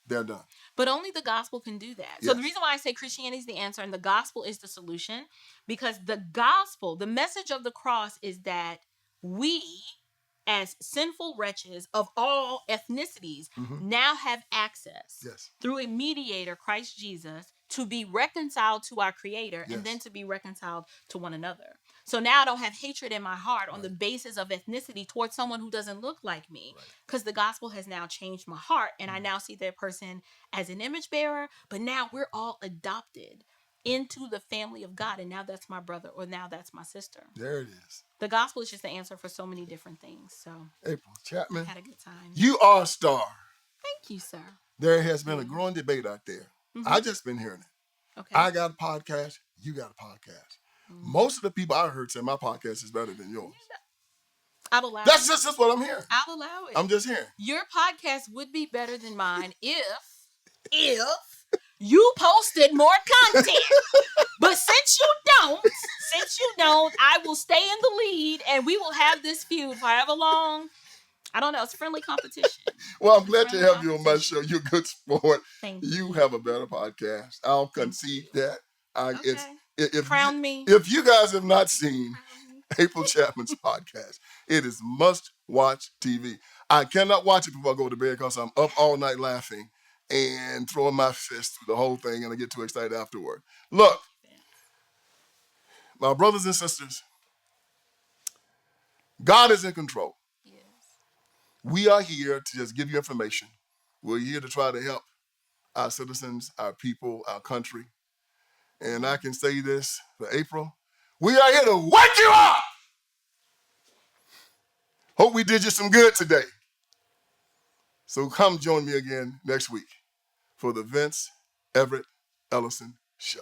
they're done. But only the gospel can do that. Yes. So the reason why I say Christianity is the answer and the gospel is the solution, because the gospel, the message of the cross, is that we, as sinful wretches of all ethnicities, now have access through a mediator, Christ Jesus, to be reconciled to our Creator and then to be reconciled to one another. So now I don't have hatred in my heart on the basis of ethnicity towards someone who doesn't look like me, because the gospel has now changed my heart, and I now see that person as an image bearer. But now we're all adopted into the family of God, and now that's my brother, or now that's my sister. There it is. The gospel is just the answer for so many different things. So April Chapman, I had a good time. you are a star. Thank you, sir. There has been a growing debate out there. I just been hearing it. Okay. I got a podcast. You got a podcast. Most of the people I heard say my podcast is better than yours. I'll allow That's it. just what I'm hearing. I'll allow it. I'm just hearing. Your podcast would be better than mine if you posted more content. But since you don't, I will stay in the lead, and we will have this feud for however long. I don't know. It's friendly competition. Well, I'm glad to have you on my show. You're a good sport. Thank you. You have a better podcast. I'll concede that. Okay. If Crown me. If you guys have not seen April Chapman's podcast, it is must-watch TV. I cannot watch it before I go to bed because I'm up all night laughing and throwing my fist through the whole thing, and I get too excited afterward. Look, my brothers and sisters, God is in control. Yes. We are here to just give you information. We're here to try to help our citizens, our people, our country. And I can say this for April, we are here to wake you up. Hope we did you some good today. So come join me again next week for the Vince Everett Ellison Show.